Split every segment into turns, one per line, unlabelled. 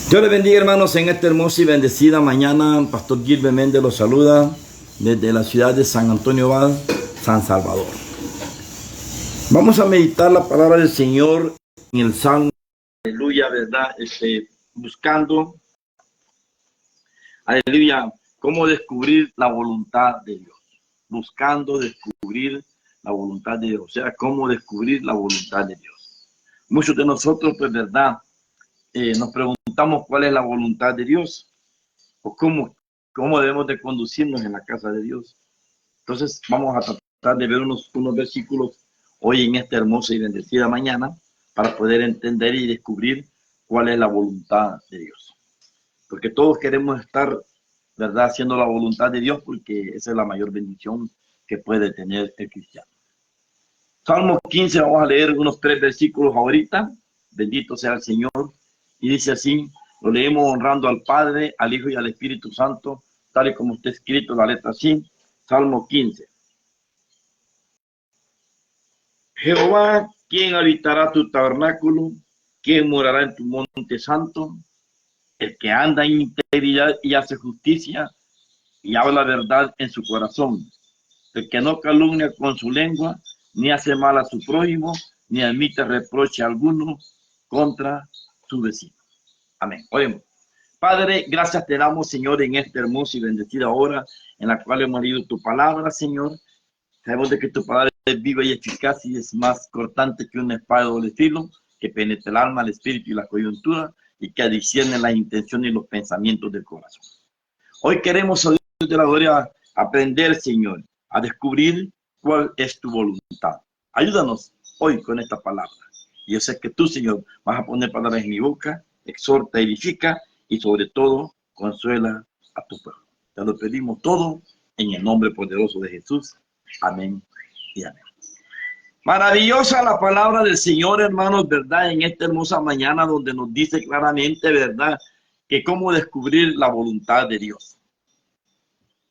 Dios les bendiga, hermanos, en esta hermosa y bendecida mañana. Pastor Gilbert Méndez los saluda desde la ciudad de San Antonio Abad, San Salvador. Vamos a meditar la palabra del Señor en el Salmo, aleluya, ¿verdad? Buscando, aleluya, cómo descubrir la voluntad de Dios. Buscando descubrir la voluntad de Dios, o sea, cómo descubrir la voluntad de Dios. Muchos de nosotros, pues, ¿verdad? Nos preguntamos cuál es la voluntad de Dios o cómo debemos de conducirnos en la casa de Dios. Entonces vamos a tratar de ver unos versículos hoy en esta hermosa y bendecida mañana para poder entender y descubrir cuál es la voluntad de Dios. Porque todos queremos estar, ¿verdad?, haciendo la voluntad de Dios, porque esa es la mayor bendición que puede tener el cristiano. Salmo 15, vamos a leer unos 3 versículos ahorita. Bendito sea el Señor. Y dice así, lo leemos honrando al Padre, al Hijo y al Espíritu Santo, tal y como está escrito la letra así. Salmo 15. Jehová, ¿quién habitará tu tabernáculo? ¿Quién morará en tu monte santo? El que anda en integridad y hace justicia y habla verdad en su corazón. El que no calumnia con su lengua, ni hace mal a su prójimo, ni admite reproche alguno contra su vecino. Amén. Oremos. Padre, gracias te damos, Señor, en esta hermosa y bendecida hora en la cual hemos leído tu palabra, Señor. Sabemos de que tu palabra es viva y eficaz y es más cortante que una espada de doble filo, que penetra el alma, el espíritu y la coyuntura y que discierne las intenciones y los pensamientos del corazón. Hoy queremos, oh Dios de la gloria, aprender, Señor, a descubrir cuál es tu voluntad. Ayúdanos hoy con esta palabra. Y yo sé que tú, Señor, vas a poner palabras en mi boca, exhorta, edifica y sobre todo consuela a tu pueblo. Te lo pedimos todo en el nombre poderoso de Jesús. Amén y amén. Maravillosa la palabra del Señor, hermanos, ¿verdad? En esta hermosa mañana donde nos dice claramente, ¿verdad?, que cómo descubrir la voluntad de Dios.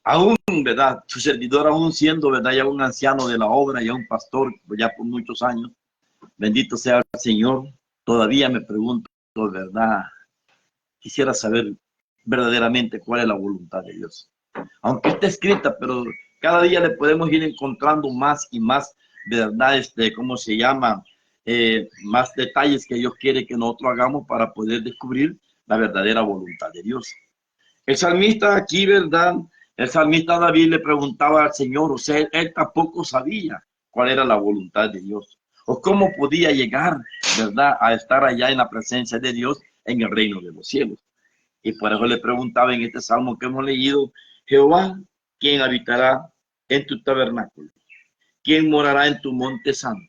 Aún, ¿verdad?, su servidor aún siendo, ¿verdad?, ya un anciano de la obra, ya un pastor, ya por muchos años, bendito sea el Señor, todavía me pregunto, ¿verdad? Quisiera saber verdaderamente cuál es la voluntad de Dios. Aunque esté escrita, pero cada día le podemos ir encontrando más y más, ¿verdad? ¿Cómo se llama? Más detalles que Dios quiere que nosotros hagamos para poder descubrir la verdadera voluntad de Dios. El salmista aquí, ¿verdad? El salmista David le preguntaba al Señor, o sea, él tampoco sabía cuál era la voluntad de Dios, o cómo podía llegar, ¿verdad?, a estar allá en la presencia de Dios en el reino de los cielos. Y por eso le preguntaba en este salmo que hemos leído, Jehová, ¿quién habitará en tu tabernáculo? ¿Quién morará en tu monte santo?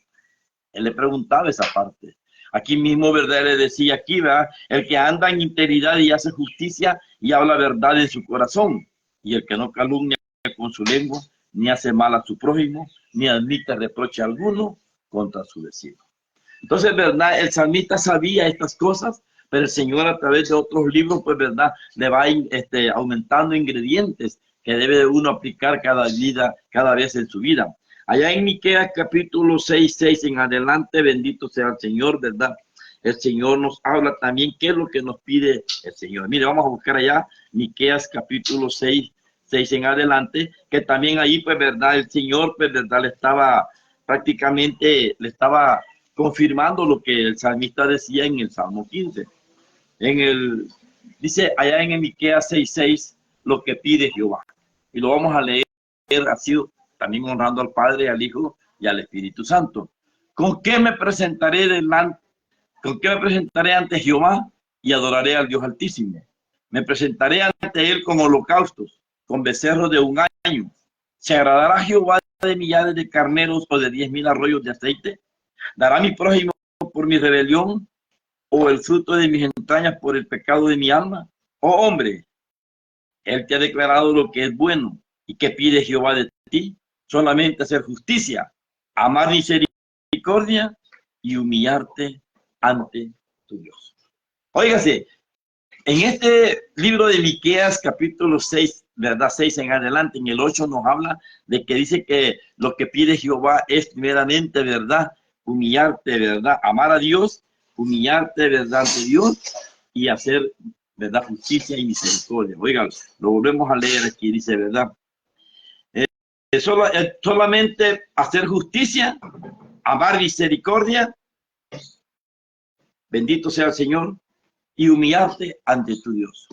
Él le preguntaba esa parte. Aquí mismo, ¿verdad?, le decía aquí, ¿verdad?, el que anda en integridad y hace justicia y habla verdad en su corazón, y el que no calumnia con su lengua, ni hace mal a su prójimo, ni admite reproche alguno contra su vecino. Entonces, ¿verdad?, el salmista sabía estas cosas, pero el Señor a través de otros libros, pues, ¿verdad?, le va aumentando ingredientes que debe uno aplicar cada vez en su vida. Allá en Miqueas capítulo 6 en adelante, bendito sea el Señor, ¿verdad? El Señor nos habla también qué es lo que nos pide el Señor. Mire, vamos a buscar allá Miqueas capítulo 6 en adelante, que también ahí, pues, ¿verdad?, el Señor, pues, ¿verdad?, le estaba confirmando lo que el salmista decía en el Salmo 15. Dice allá en Miqueas 6:6 lo que pide Jehová. Y lo vamos a leer así, también honrando al Padre, al Hijo y al Espíritu Santo. ¿Con qué me presentaré ante Jehová y adoraré al Dios Altísimo? Me presentaré ante él con holocaustos, con becerros de un año. ¿Se agradará Jehová de millares de carneros o de 10,000 arroyos de aceite? ¿Dará mi prójimo por mi rebelión o el fruto de mis entrañas por el pecado de mi alma? Oh hombre, él te ha declarado lo que es bueno. ¿Y qué pide Jehová de ti? Solamente hacer justicia, amar misericordia y humillarte ante tu Dios. Óigase, en este libro de Miqueas capítulo 6, ¿verdad?, 6 en adelante, en el 8 nos habla de que dice que lo que pide Jehová es primeramente, ¿verdad?, humillarte, ¿verdad?, amar a Dios, humillarte, ¿verdad?, ante Dios y hacer ¿verdad? Justicia y misericordia. Oigan, lo volvemos a leer aquí, dice, ¿verdad? Solamente hacer justicia, amar misericordia, bendito sea el Señor, y humillarte ante tu Dios.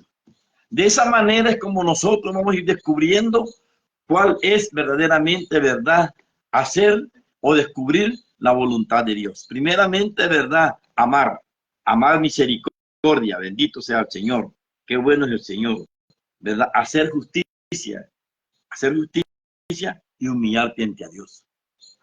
De esa manera es como nosotros vamos a ir descubriendo cuál es verdaderamente, ¿verdad? Hacer o descubrir la voluntad de Dios. Primeramente, ¿verdad? Amar misericordia, bendito sea el Señor. Qué bueno es el Señor, ¿verdad? Hacer justicia y humillarte ante a Dios.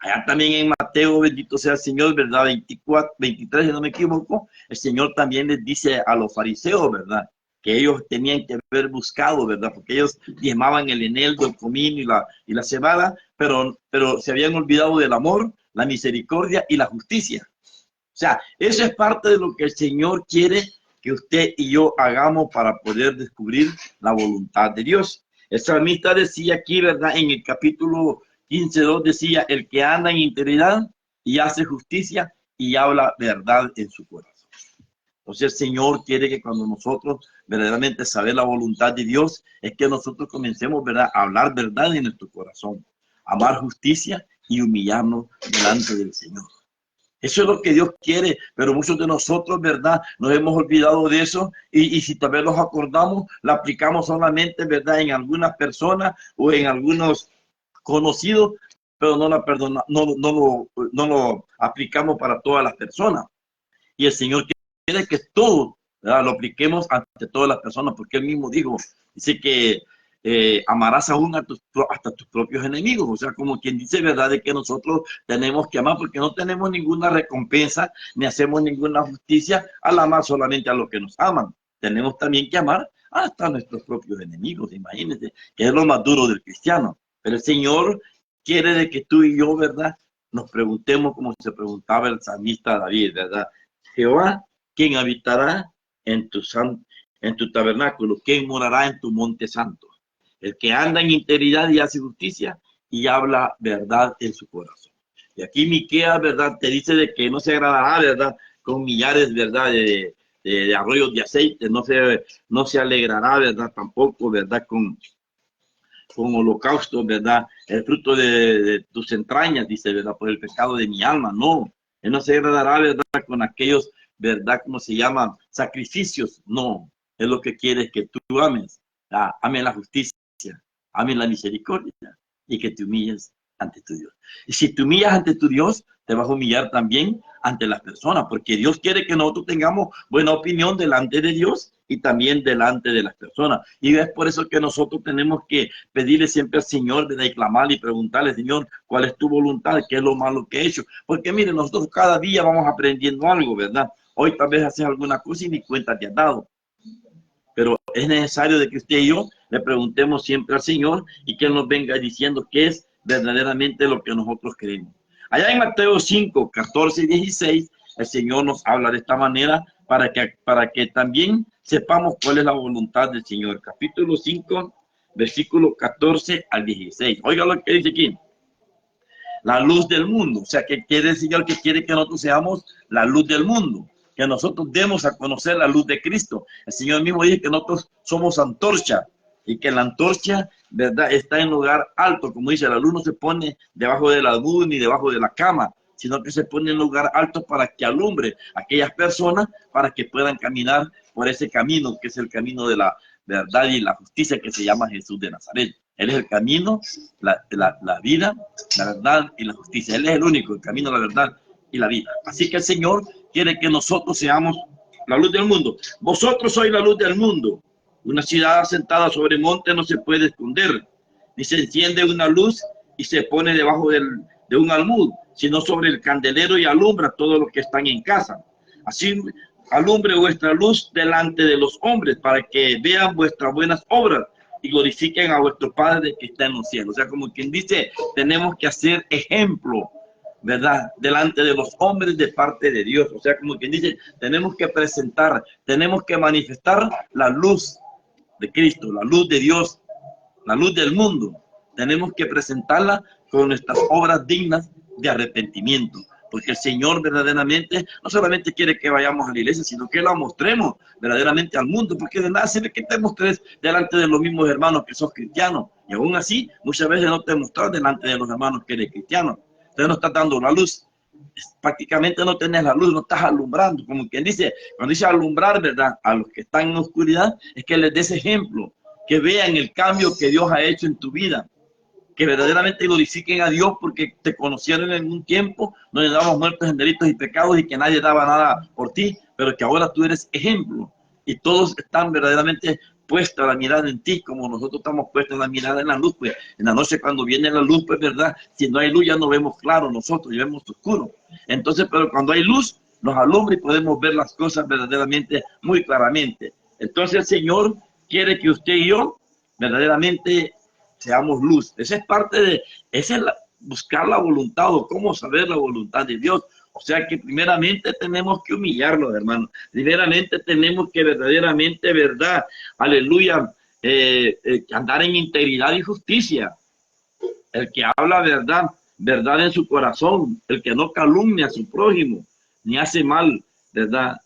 Allá también en Mateo, bendito sea el Señor, ¿verdad? 24, 23, si no me equivoco, el Señor también les dice a los fariseos, ¿verdad? Que ellos tenían que haber buscado, ¿verdad? Porque ellos diezmaban el eneldo, el comino y la cebada, pero se habían olvidado del amor, la misericordia y la justicia. O sea, eso es parte de lo que el Señor quiere que usted y yo hagamos para poder descubrir la voluntad de Dios. El salmista decía aquí, ¿verdad? En el capítulo 15:2 decía, el que anda en integridad y hace justicia y habla verdad en su corazón. Entonces el Señor quiere que cuando nosotros verdaderamente sabemos la voluntad de Dios, es que nosotros comencemos, ¿verdad?, a hablar verdad en nuestro corazón, amar justicia y humillarnos delante del Señor. Eso es lo que Dios quiere, pero muchos de nosotros, ¿verdad?, nos hemos olvidado de eso y si tal vez los acordamos, la aplicamos solamente, ¿verdad?, en algunas personas o en algunos conocidos, pero no lo aplicamos para todas las personas. Y el Señor quiere que todo, ¿verdad?, lo apliquemos ante todas las personas, porque Él mismo dice que amarás aún hasta tus propios enemigos. O sea, como quien dice, ¿verdad?, de que nosotros tenemos que amar porque no tenemos ninguna recompensa ni hacemos ninguna justicia al amar solamente a los que nos aman. Tenemos también que amar hasta nuestros propios enemigos, imagínense, que es lo más duro del cristiano. Pero el Señor quiere de que tú y yo, ¿verdad?, nos preguntemos como se preguntaba el salmista David, ¿verdad? Jehová, ¿quién habitará en tu tabernáculo? ¿Quién morará en tu monte santo? El que anda en integridad y hace justicia y habla verdad en su corazón. Y aquí Miqueas, ¿verdad?, te dice de que no se agradará, ¿verdad?, con millares, ¿verdad?, de arroyos de aceite, no se alegrará, ¿verdad?, tampoco, ¿verdad?, con holocausto, ¿verdad?, el fruto de tus entrañas, dice, ¿verdad?, por el pecado de mi alma. No, Él no se agradará, ¿verdad?, con aquellos, ¿verdad?, ¿cómo se llaman? Sacrificios. No, Él lo que quiere es que tú ames, ames la justicia, ames la misericordia y que te humilles ante tu Dios. Y si te humillas ante tu Dios, te vas a humillar también ante las personas, porque Dios quiere que nosotros tengamos buena opinión delante de Dios y también delante de las personas. Y es por eso que nosotros tenemos que pedirle siempre al Señor, de reclamarle y preguntarle, Señor, ¿cuál es tu voluntad? ¿Qué es lo malo que he hecho? Porque mire, nosotros cada día vamos aprendiendo algo, ¿verdad? Hoy tal vez haces alguna cosa y ni cuenta te has dado. Pero es necesario de que usted y yo le preguntemos siempre al Señor y que Él nos venga diciendo qué es verdaderamente lo que nosotros creemos. Allá en Mateo 5, 14 y 16, el Señor nos habla de esta manera para que también sepamos cuál es la voluntad del Señor. Capítulo 5, versículo 14 al 16. Oiga lo que dice aquí. La luz del mundo. O sea, que quiere el Señor que quiere que nosotros seamos la luz del mundo, que nosotros demos a conocer la luz de Cristo. El Señor mismo dice que nosotros somos antorcha y que la antorcha, ¿verdad?, está en lugar alto. Como dice, la luz no se pone debajo de la luz ni debajo de la cama, sino que se pone en lugar alto para que alumbre a aquellas personas para que puedan caminar por ese camino, que es el camino de la verdad y la justicia, que se llama Jesús de Nazaret. Él es el camino, la vida, la verdad y la justicia. Él es el único, el camino, la verdad y la vida. Así que el Señor quiere que nosotros seamos la luz del mundo. Vosotros sois la luz del mundo. Una ciudad asentada sobre monte no se puede esconder, ni se enciende una luz y se pone debajo de un almud, sino sobre el candelero y alumbra a todos los que están en casa. Así alumbre vuestra luz delante de los hombres, para que vean vuestras buenas obras y glorifiquen a vuestro Padre que está en los cielos. O sea, como quien dice, tenemos que hacer ejemplo, ¿verdad?, delante de los hombres de parte de Dios. O sea, como quien dice, tenemos que presentar, tenemos que manifestar la luz de Cristo, la luz de Dios, la luz del mundo. Tenemos que presentarla con nuestras obras dignas de arrepentimiento, porque el Señor verdaderamente no solamente quiere que vayamos a la iglesia, sino que la mostremos verdaderamente al mundo, porque de nada sirve que te mostres delante de los mismos hermanos que sos cristianos, y aún así muchas veces no te mostras delante de los hermanos que eres cristiano. Entonces no estás dando la luz, prácticamente no tenés la luz, no estás alumbrando, como quien dice, cuando dice alumbrar, ¿verdad? A los que están en oscuridad, es que les des ejemplo, que vean el cambio que Dios ha hecho en tu vida, que verdaderamente glorifiquen a Dios porque te conocieron en un tiempo donde estábamos muertos en delitos y pecados y que nadie daba nada por ti, pero que ahora tú eres ejemplo y todos están verdaderamente puestos la mirada en ti, como nosotros estamos puestos la mirada en la luz. Pues en la noche cuando viene la luz, pues verdad, si no hay luz ya no vemos claro nosotros, ya vemos oscuro. Entonces, pero cuando hay luz, nos alumbra y podemos ver las cosas verdaderamente muy claramente. Entonces el Señor quiere que usted y yo verdaderamente seamos luz. Esa es parte de, buscar la voluntad o cómo saber la voluntad de Dios. O sea que primeramente tenemos que humillarnos, hermano. Primeramente tenemos que verdaderamente, verdad, aleluya, andar en integridad y justicia. El que habla verdad, verdad en su corazón, el que no calumnia a su prójimo, ni hace mal, verdad.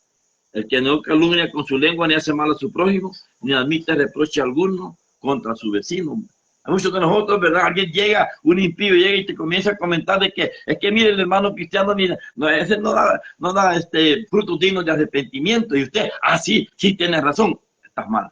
El que no calumnia con su lengua, ni hace mal a su prójimo, ni admite reproche alguno contra su vecino. A muchos de nosotros, ¿verdad? Alguien llega, un impío llega y te comienza a comentar de que es que mire el hermano cristiano, mira, no, ese no da frutos dignos de arrepentimiento. Y usted, sí tienes razón, estás mal.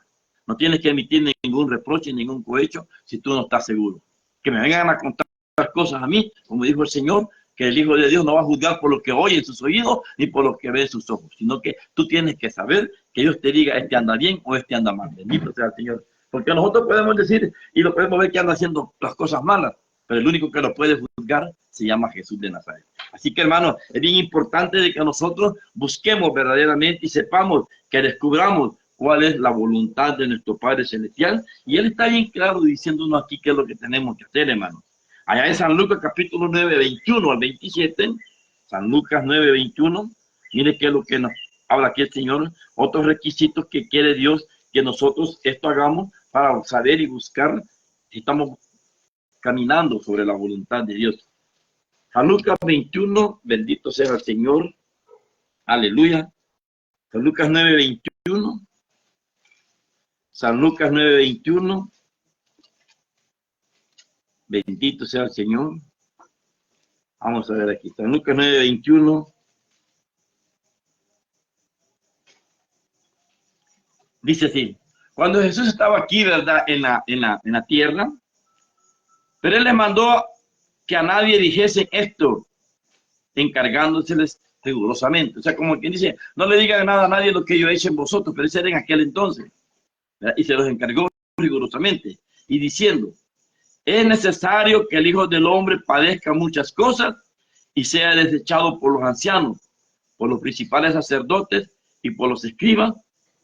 No tienes que emitir ningún reproche, ningún cohecho si tú no estás seguro. Que me vengan a contar las cosas a mí, como dijo el Señor, que el Hijo de Dios no va a juzgar por lo que oye en sus oídos ni por lo que ve en sus ojos, sino que tú tienes que saber que Dios te diga este anda bien o este anda mal. Bendito sea el Señor. Porque nosotros podemos decir y lo podemos ver que anda haciendo las cosas malas, pero el único que lo puede juzgar se llama Jesús de Nazaret. Así que, hermanos, es bien importante de que nosotros busquemos verdaderamente y sepamos, que descubramos cuál es la voluntad de nuestro Padre Celestial. Y Él está bien claro diciéndonos aquí qué es lo que tenemos que hacer, hermanos. Allá en San Lucas capítulo 9, 21 al 27, San Lucas 9, 21, mire qué es lo que nos habla aquí el Señor, otros requisitos que quiere Dios que nosotros esto hagamos para saber y buscar si estamos caminando sobre la voluntad de Dios. San Lucas 21, bendito sea el Señor, aleluya. San Lucas 9, 21, San Lucas 9, 21, bendito sea el Señor. Vamos a ver aquí, San Lucas 9, 21. Dice así, cuando Jesús estaba aquí, ¿verdad? En la tierra, pero Él les mandó que a nadie dijesen esto, encargándoseles rigurosamente. O sea, como quien dice, no le digan nada a nadie lo que yo he hecho en vosotros, pero ese era en aquel entonces. ¿Verdad? Y se los encargó rigurosamente, y diciendo, es necesario que el Hijo del Hombre padezca muchas cosas y sea desechado por los ancianos, por los principales sacerdotes y por los escribas,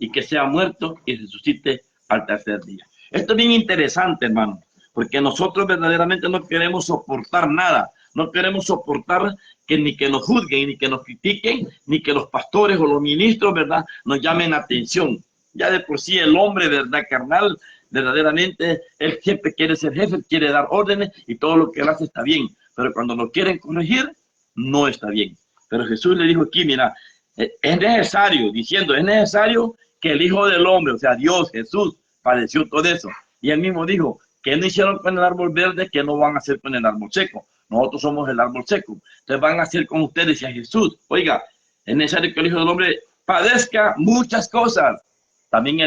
y que sea muerto y resucite al tercer día. Esto es bien interesante, hermano, porque nosotros verdaderamente no queremos soportar nada, no queremos soportar que ni que nos juzguen, ni que nos critiquen, ni que los pastores o los ministros, ¿verdad?, nos llamen atención. Ya de por sí el hombre, ¿verdad?, carnal, verdaderamente, él siempre quiere ser jefe, quiere dar órdenes y todo lo que él hace está bien, pero cuando lo quieren corregir, no está bien. Pero Jesús le dijo aquí, mira, es necesario, diciendo, es necesario que el Hijo del Hombre, o sea, Dios, Jesús, padeció todo eso. Y él mismo dijo, que no hicieron con el árbol verde, que no van a hacer con el árbol seco. Nosotros somos el árbol seco. Entonces van a hacer con ustedes, decía Jesús. Oiga, es necesario que el Hijo del Hombre padezca muchas cosas. También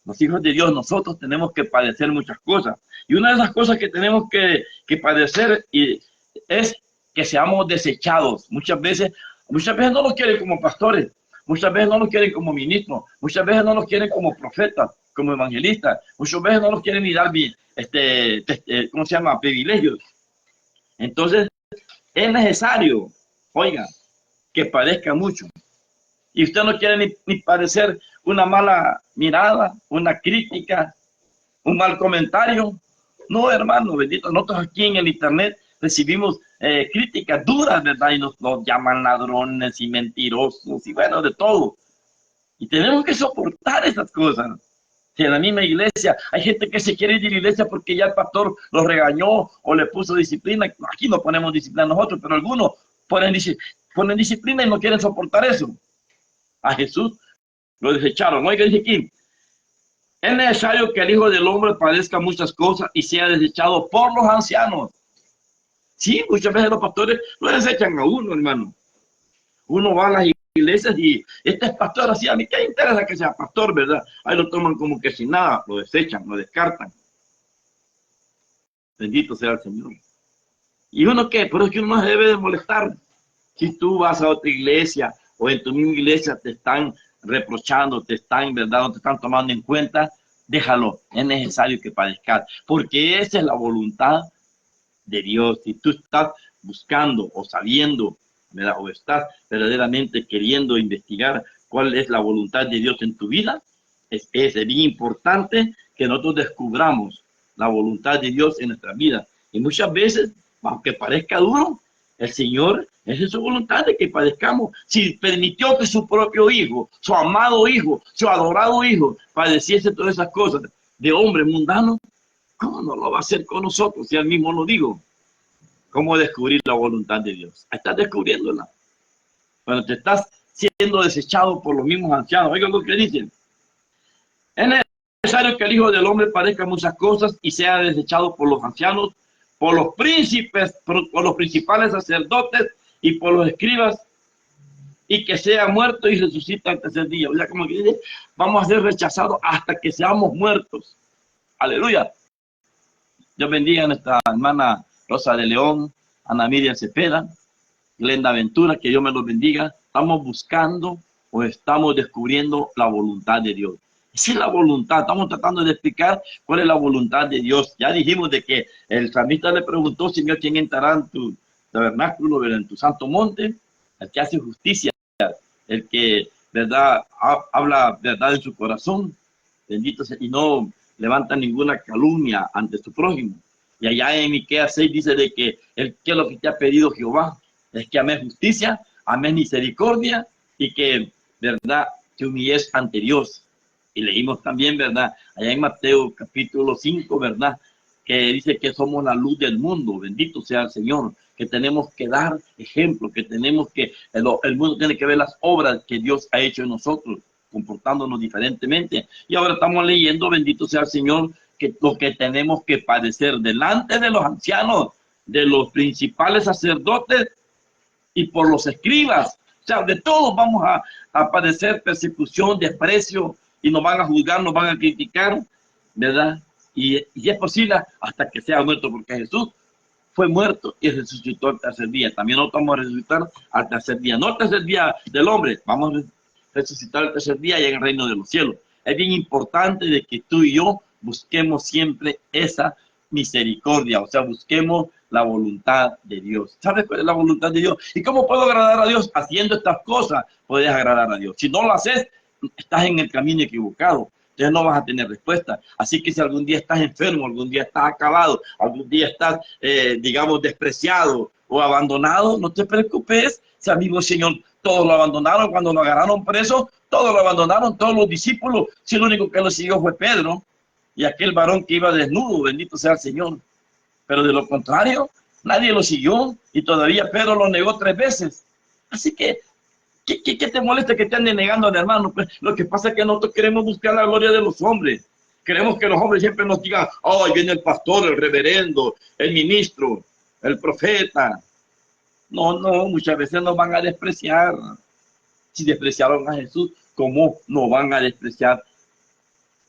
los hijos de Dios, nosotros tenemos que padecer muchas cosas. Y una de esas cosas que tenemos que padecer es que seamos desechados. Muchas veces no nos quieren como pastores, muchas veces no nos quieren como ministros, muchas veces no nos quieren como profetas, como evangelistas, muchas veces no nos quieren ni dar ¿cómo se llama?, privilegios. Entonces, es necesario, oiga, que padezca mucho. Y usted no quiere ni padecer una mala mirada, una crítica, un mal comentario. No, hermano, bendito, nosotros aquí en el internet recibimos críticas duras, ¿verdad? Y nos llaman ladrones y mentirosos y bueno, de todo. Y tenemos que soportar esas cosas. Si en la misma iglesia hay gente que se quiere ir de la iglesia porque ya el pastor los regañó o le puso disciplina. Aquí no ponemos disciplina nosotros, pero algunos ponen disciplina y no quieren soportar eso. A Jesús lo desecharon. Oiga, dice aquí, es necesario que el Hijo del Hombre padezca muchas cosas y sea desechado por los ancianos. Sí, muchas veces los pastores lo desechan a uno, hermano. Uno va a las iglesias y este es pastor, así, a mí qué interesa que sea pastor, ¿verdad? Ahí lo toman como que sin nada, lo desechan, lo descartan. Bendito sea el Señor. ¿Y uno qué? Pero es que uno no se debe de molestar. Si tú vas a otra iglesia o en tu misma iglesia te están reprochando, te están, ¿verdad? No te están tomando en cuenta, déjalo. Es necesario que padezcas, porque esa es la voluntad de Dios. Si tú estás buscando o sabiendo, ¿verdad? O estás verdaderamente queriendo investigar cuál es la voluntad de Dios en tu vida, es bien importante que nosotros descubramos la voluntad de Dios en nuestra vida. Y muchas veces, aunque parezca duro, el Señor, esa es su voluntad de que padezcamos. Si permitió que su propio hijo, su amado hijo, su adorado hijo, padeciese todas esas cosas de hombre mundano, ¿cómo no lo va a hacer con nosotros? Si él mismo lo dijo. ¿Cómo descubrir la voluntad de Dios? Estás descubriéndola. Cuando te estás siendo desechado por los mismos ancianos. Oigan lo que dicen. Es necesario que el Hijo del Hombre padezca muchas cosas y sea desechado por los ancianos, por los príncipes, por los principales sacerdotes y por los escribas, y que sea muerto y resucita al tercer día. O sea, como que dice, vamos a ser rechazados hasta que seamos muertos. Aleluya. Dios bendiga a nuestra hermana Rosa de León, Ana Miriam Cepeda, Glenda Ventura, que Dios me los bendiga. Estamos buscando o estamos descubriendo la voluntad de Dios. Esa es la voluntad. Estamos tratando de explicar cuál es la voluntad de Dios. Ya dijimos de que el salmista le preguntó, Señor, ¿quién entrará en tu tabernáculo, en tu santo monte? El que hace justicia, el que, verdad, habla verdad en su corazón. Bendito sea, y no levanta ninguna calumnia ante su prójimo. Y allá en Miqueas 6 dice de que ¿qué es lo que te ha pedido Jehová? Es que ames justicia, ames misericordia y que, verdad, te humilles ante Dios. Y leímos también, verdad, allá en Mateo capítulo 5, verdad, que dice que somos la luz del mundo. Bendito sea el Señor, que tenemos que dar ejemplo, que tenemos que, el mundo tiene que ver las obras que Dios ha hecho en nosotros, comportándonos diferentemente. Y ahora estamos leyendo, bendito sea el Señor, que lo que tenemos que padecer delante de los ancianos, de los principales sacerdotes y por los escribas. O sea, de todos vamos a padecer persecución, desprecio, y nos van a juzgar, nos van a criticar, ¿verdad? Y es posible hasta que sea muerto, porque Jesús fue muerto y resucitó al tercer día. También nosotros vamos a resucitar al tercer día. No al tercer día del hombre, vamos a resucitar el tercer día y en el reino de los cielos. Es bien importante de que tú y yo busquemos siempre esa misericordia, o sea, busquemos la voluntad de Dios. ¿Sabes cuál es la voluntad de Dios? ¿Y cómo puedo agradar a Dios? Haciendo estas cosas puedes agradar a Dios. Si no lo haces, estás en el camino equivocado. Entonces no vas a tener respuesta. Así que si algún día estás enfermo, algún día estás acabado, algún día estás, digamos, despreciado o abandonado, no te preocupes. Si amigo Señor, todos lo abandonaron cuando lo agarraron preso, todos lo abandonaron, todos los discípulos. Si el único que lo siguió fue Pedro y aquel varón que iba desnudo, bendito sea el Señor. Pero de lo contrario, nadie lo siguió y todavía Pedro lo negó 3 veces. Así que, ¿qué te molesta que te anden negando al hermano? Pues lo que pasa es que nosotros queremos buscar la gloria de los hombres. Queremos que los hombres siempre nos digan, oh, ahí viene el pastor, el reverendo, el ministro, el profeta. No, muchas veces nos van a despreciar. Si despreciaron a Jesús, ¿cómo no van a despreciar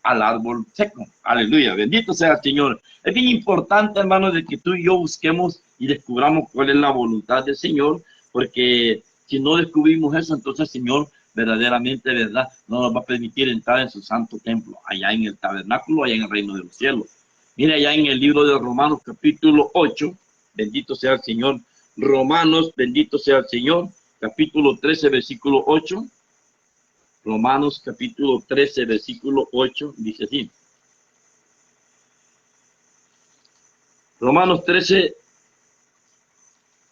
al árbol seco? Aleluya, bendito sea el Señor. Es bien importante, hermanos, de que tú y yo busquemos y descubramos cuál es la voluntad del Señor, porque si no descubrimos eso, entonces el Señor verdaderamente, verdad, no nos va a permitir entrar en su santo templo, allá en el tabernáculo, allá en el reino de los cielos. Mira allá en el libro de Romanos capítulo 8, bendito sea el Señor. Romanos, bendito sea el Señor, capítulo 13, versículo 8. Romanos capítulo 13, versículo 8, dice así. Romanos 13,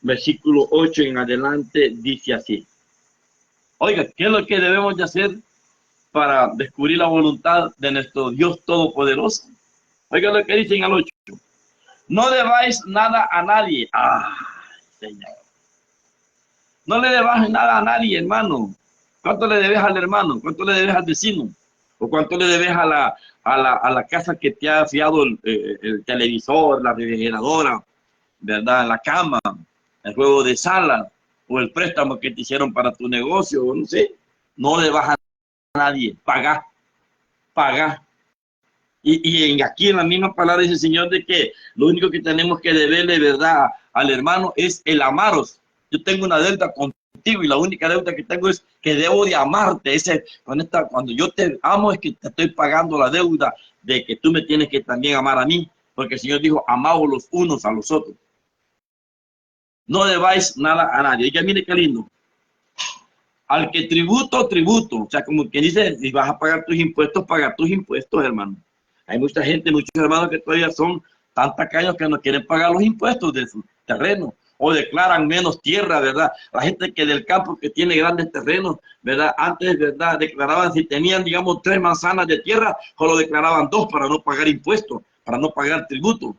versículo 8 en adelante, dice así. Oiga, ¿qué es lo que debemos de hacer para descubrir la voluntad de nuestro Dios Todopoderoso? Oiga lo que dicen al 8. No debáis nada a nadie. ¡Ay, Señor! No le debas nada a nadie, hermano. ¿Cuánto le debes al hermano? ¿Cuánto le debes al vecino? ¿O cuánto le debes a la casa que te ha fiado el televisor, la refrigeradora, ¿verdad? La cama, el juego de sala, o el préstamo que te hicieron para tu negocio, o no sé. No le debas a nadie. Paga, paga. Y aquí en la misma palabra dice el Señor de que lo único que tenemos que deberle, ¿verdad?, al hermano es el amaros. Yo tengo una deuda contigo y la única deuda que tengo es que debo de amarte. Cuando yo te amo es que te estoy pagando la deuda de que tú me tienes que también amar a mí, porque el Señor dijo, amaos los unos a los otros. No debáis nada a nadie. Y que mire qué lindo. Al que tributo, tributo. O sea, como quien dice, si vas a pagar tus impuestos, paga tus impuestos, hermano. Hay mucha gente, muchos hermanos que todavía son tan tacaños que no quieren pagar los impuestos de su terreno o declaran menos tierra, ¿verdad? La gente que del campo que tiene grandes terrenos, ¿verdad? Antes, ¿verdad? Declaraban si tenían, digamos, 3 manzanas de tierra, solo declaraban 2 para no pagar impuestos, para no pagar tributo.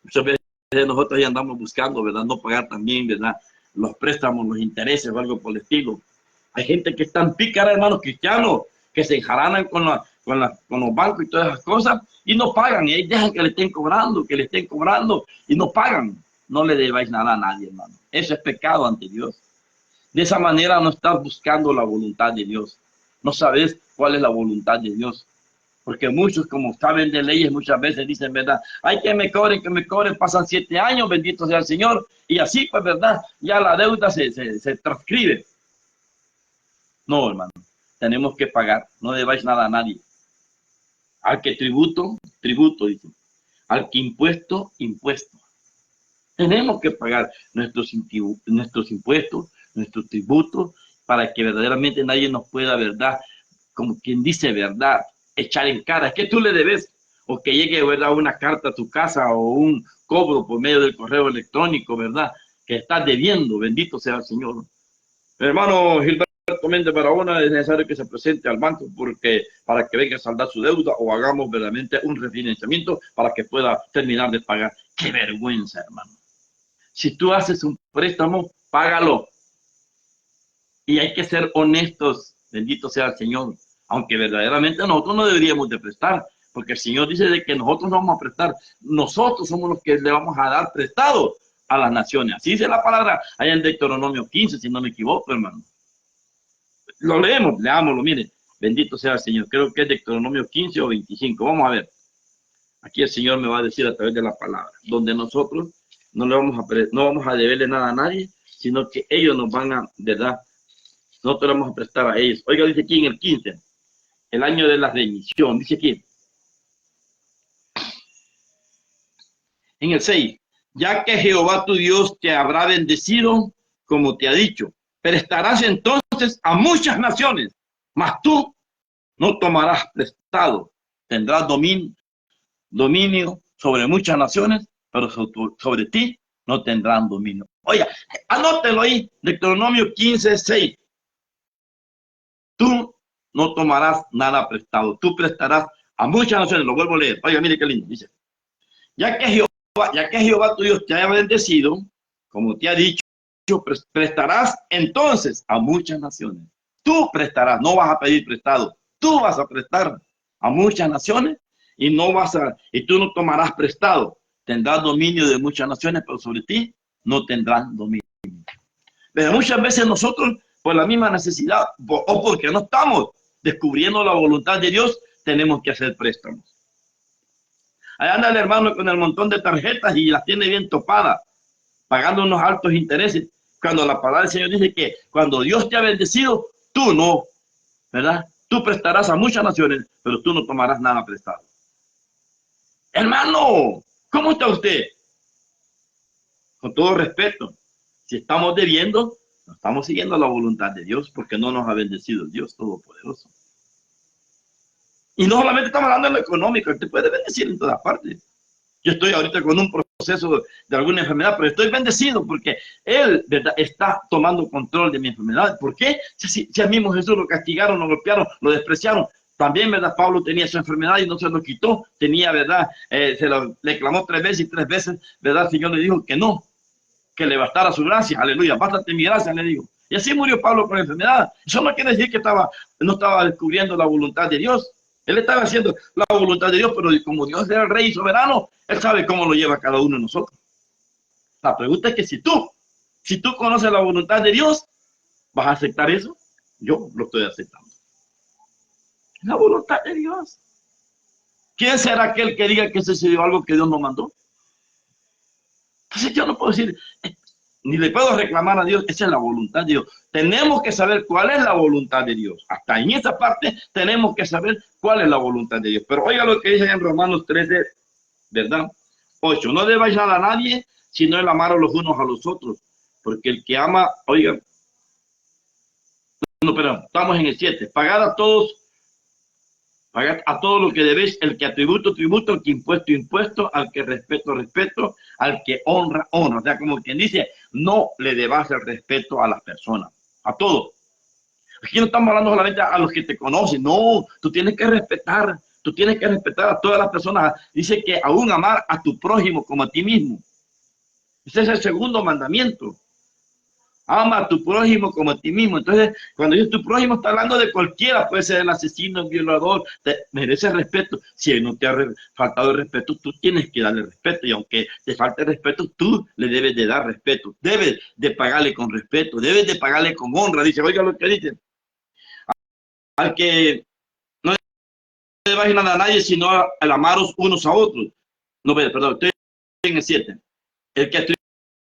Muchas veces nosotros ya andamos buscando, ¿verdad? No pagar también, ¿verdad? Los préstamos, los intereses o algo por el estilo. Hay gente que es tan pícara, hermanos cristianos, que se enjaranan con los bancos y todas esas cosas y no pagan. Y ahí dejan que le estén cobrando y no pagan. No le debáis nada a nadie, hermano. Eso es pecado ante Dios. De esa manera no estás buscando la voluntad de Dios. No sabes cuál es la voluntad de Dios. Porque muchos, como saben de leyes, muchas veces dicen, ¿verdad? Hay que me cobren, pasan 7 años, bendito sea el Señor. Y así, pues, ¿verdad? Ya la deuda se transcribe. No, hermano. Tenemos que pagar. No debáis nada a nadie. Al que tributo, tributo, dice. Al que impuesto, impuesto. Tenemos que pagar nuestros impuestos, nuestros tributos, para que verdaderamente nadie nos pueda, ¿verdad? Como quien dice, ¿verdad? Echar en cara. Es que tú le debes, o que llegue, ¿verdad?, una carta a tu casa o un cobro por medio del correo electrónico, ¿verdad?, que estás debiendo. Bendito sea el Señor. Hermano Gilberto Méndez Barahona, es necesario que se presente al banco para que venga a saldar su deuda o hagamos verdaderamente un refinanciamiento para que pueda terminar de pagar. ¡Qué vergüenza, hermano! Si tú haces un préstamo, págalo. Y hay que ser honestos, bendito sea el Señor. Aunque verdaderamente nosotros no deberíamos de prestar, porque el Señor dice de que nosotros no vamos a prestar. Nosotros somos los que le vamos a dar prestado a las naciones. Así dice la palabra allá en Deuteronomio 15, si no me equivoco, hermano. Lo leámoslo, mire. Bendito sea el Señor. Creo que es Deuteronomio 15 o 25. Vamos a ver. Aquí el Señor me va a decir a través de la palabra, donde nosotros no vamos a deberle nada a nadie, sino que ellos nos van a, ¿verdad? Nosotros vamos a prestar a ellos. Oiga, dice aquí en el 15, el año de la remisión. Dice aquí, en el 6, ya que Jehová tu Dios te habrá bendecido, como te ha dicho, prestarás entonces a muchas naciones, mas tú no tomarás prestado, tendrás dominio sobre muchas naciones, pero sobre ti no tendrán dominio. Oiga, anótelo ahí, Deuteronomio 15, 6. Tú no tomarás nada prestado, tú prestarás a muchas naciones. Lo vuelvo a leer. Oiga, mire qué lindo, dice. Ya que Jehová tu Dios te haya bendecido, como te ha dicho, prestarás entonces a muchas naciones. Tú prestarás, no vas a pedir prestado. Tú vas a prestar a muchas naciones y tú no tomarás prestado. Tendrás dominio de muchas naciones, pero sobre ti no tendrán dominio. Pero muchas veces nosotros, por la misma necesidad, o porque no estamos descubriendo la voluntad de Dios, tenemos que hacer préstamos. Ahí anda el hermano con el montón de tarjetas y las tiene bien topadas, pagando unos altos intereses. Cuando la palabra del Señor dice que cuando Dios te ha bendecido, tú no, ¿verdad? Tú prestarás a muchas naciones, pero tú no tomarás nada prestado. Hermano, ¿cómo está usted? Con todo respeto, si estamos debiendo, no estamos siguiendo la voluntad de Dios porque no nos ha bendecido el Dios Todopoderoso. Y no solamente estamos hablando de lo económico, te puede bendecir en todas partes. Yo estoy ahorita con un proceso de alguna enfermedad, pero estoy bendecido porque Él, ¿verdad?, está tomando control de mi enfermedad. ¿Por qué? Si al mismo Jesús lo castigaron, lo golpearon, lo despreciaron. También, ¿verdad?, Pablo tenía su enfermedad y no se lo quitó. Tenía, ¿verdad?, le clamó 3 veces y 3 veces, ¿verdad?, el Señor le dijo que no que le bastara su gracia, aleluya, bástate mi gracia, le digo. Y así murió Pablo con la enfermedad. Eso no quiere decir que no estaba descubriendo la voluntad de Dios. Él estaba haciendo la voluntad de Dios, pero como Dios era el rey y soberano, Él sabe cómo lo lleva cada uno de nosotros. La pregunta es que si tú conoces la voluntad de Dios, ¿vas a aceptar eso? Yo lo estoy aceptando. La voluntad de Dios. ¿Quién será aquel que diga que se sucedió algo que Dios no mandó? Entonces yo no puedo decir, ni le puedo reclamar a Dios, esa es la voluntad de Dios. Tenemos que saber cuál es la voluntad de Dios. Hasta en esa parte tenemos que saber cuál es la voluntad de Dios. Pero oiga lo que dice en Romanos 13, ¿verdad? 8, no debáis nada a nadie, sino el amar a los unos a los otros. Porque el que ama, oiga, no, perdón, estamos en el 7, pagad a todos lo que debéis, el que a tributo, tributo, el que impuesto, impuesto, al que respeto, respeto, al que honra, honra. O sea, como quien dice, no le debas el respeto a las personas, a todos. Aquí no estamos hablando solamente a los que te conocen, no, tú tienes que respetar a todas las personas. Dice que aún amar a tu prójimo como a ti mismo. Ese es el segundo mandamiento. Ama a tu prójimo como a ti mismo. Entonces, cuando dice tu prójimo, está hablando de cualquiera. Puede ser el asesino, el violador. Te merece respeto. Si él no te ha faltado el respeto, tú tienes que darle respeto. Y aunque te falte el respeto, tú le debes de dar respeto. Debes de pagarle con respeto. Debes de pagarle con honra. Dice, oiga lo que dice. Al que no debáis nada a nadie, sino al amaros unos a otros. No, perdón, estoy en el 7. El que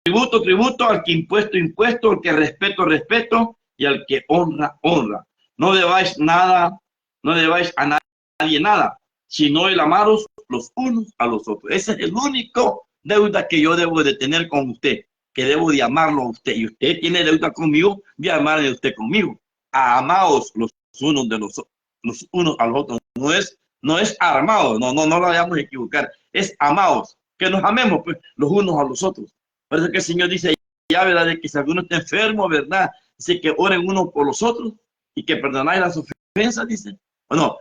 tributo, tributo, al que impuesto, impuesto, al que respeto, respeto, y al que honra, honra. No debáis a nadie nada, sino el amaros los unos a los otros. Ese es el único deuda que yo debo de tener con usted, que debo de amarlo a usted. Y usted tiene deuda conmigo, de amarle a usted conmigo. Amaos los unos a los otros. No es armados, no lo vayamos a equivocar. Es amaos, que nos amemos pues, los unos a los otros. Por eso que el Señor dice ya, ¿verdad? De que si alguno está enfermo, ¿verdad? Dice que oren unos por los otros y que perdonáis las ofensas, dice. O no,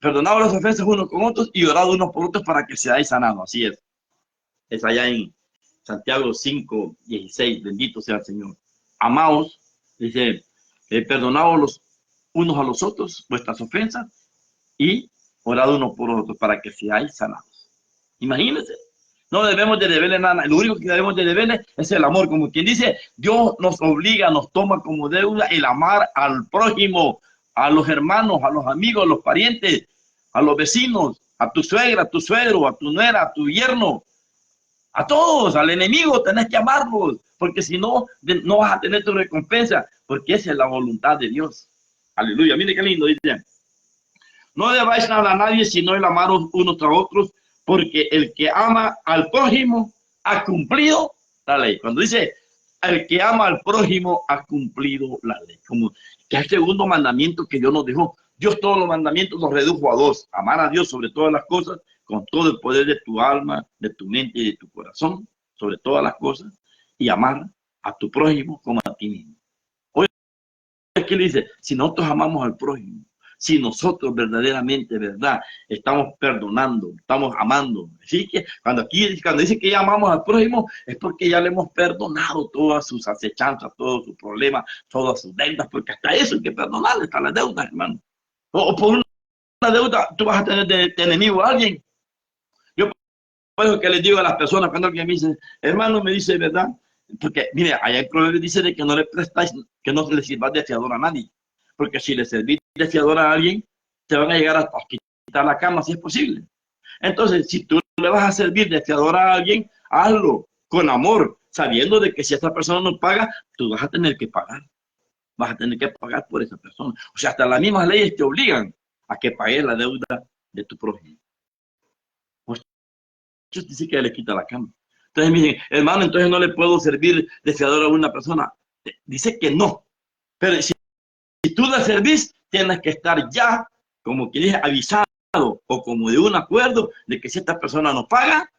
perdonaos las ofensas unos con otros y orad unos por otros para que seáis sanados. Así es. Es allá en Santiago 5, 16. Bendito sea el Señor. Amaos, dice, perdonaos los unos a los otros vuestras ofensas y orad unos por otros para que seáis sanados. Imagínense. No debemos de deberle nada. Lo único que debemos de deberle es el amor. Como quien dice, Dios nos obliga, nos toma como deuda el amar al prójimo, a los hermanos, a los amigos, a los parientes, a los vecinos, a tu suegra, a tu suegro, a tu nuera, a tu yerno, a todos, al enemigo tenés que amarlos, porque si no, no vas a tener tu recompensa, porque esa es la voluntad de Dios. Aleluya, mire qué lindo dice. No debáis nada a nadie, sino el amaros unos a otros, porque el que ama al prójimo ha cumplido la ley. Cuando dice el que ama al prójimo ha cumplido la ley. Como que es el segundo mandamiento que Dios nos dejó. Dios todos los mandamientos los redujo a dos. Amar a Dios sobre todas las cosas, con todo el poder de tu alma, de tu mente y de tu corazón, sobre todas las cosas, y amar a tu prójimo como a ti mismo. Oye, ¿qué le dice? Si nosotros amamos al prójimo, si nosotros verdaderamente, ¿verdad? Estamos perdonando, estamos amando. Así que cuando dice que ya amamos al prójimo, es porque ya le hemos perdonado todas sus acechanzas, todos sus problemas, todas sus deudas, porque hasta eso hay que perdonarle, hasta las deudas, hermano. O por una deuda, tú vas a tener de enemigo a alguien. Yo por eso que les digo a las personas cuando alguien me dice, hermano, me dice, ¿verdad? Porque, mire, allá el proverbio dice de que no le prestáis, que no le sirvas de fiador a nadie. Porque si le servís de fiador a alguien, te van a llegar a quitar la cama si es posible. Entonces, si tú le vas a servir de fiador a alguien, hazlo con amor, sabiendo de que si esa persona no paga, tú vas a tener que pagar. Vas a tener que pagar por esa persona. O sea, hasta las mismas leyes te obligan a que pagues la deuda de tu prójimo. Muchos dicen que le quita la cama. Entonces me dicen, hermano, entonces no le puedo servir de fiador a una persona. Dice que no. Pero si tú le servís, tienes que estar ya, como que dije, avisado o como de un acuerdo de que si esta persona no paga,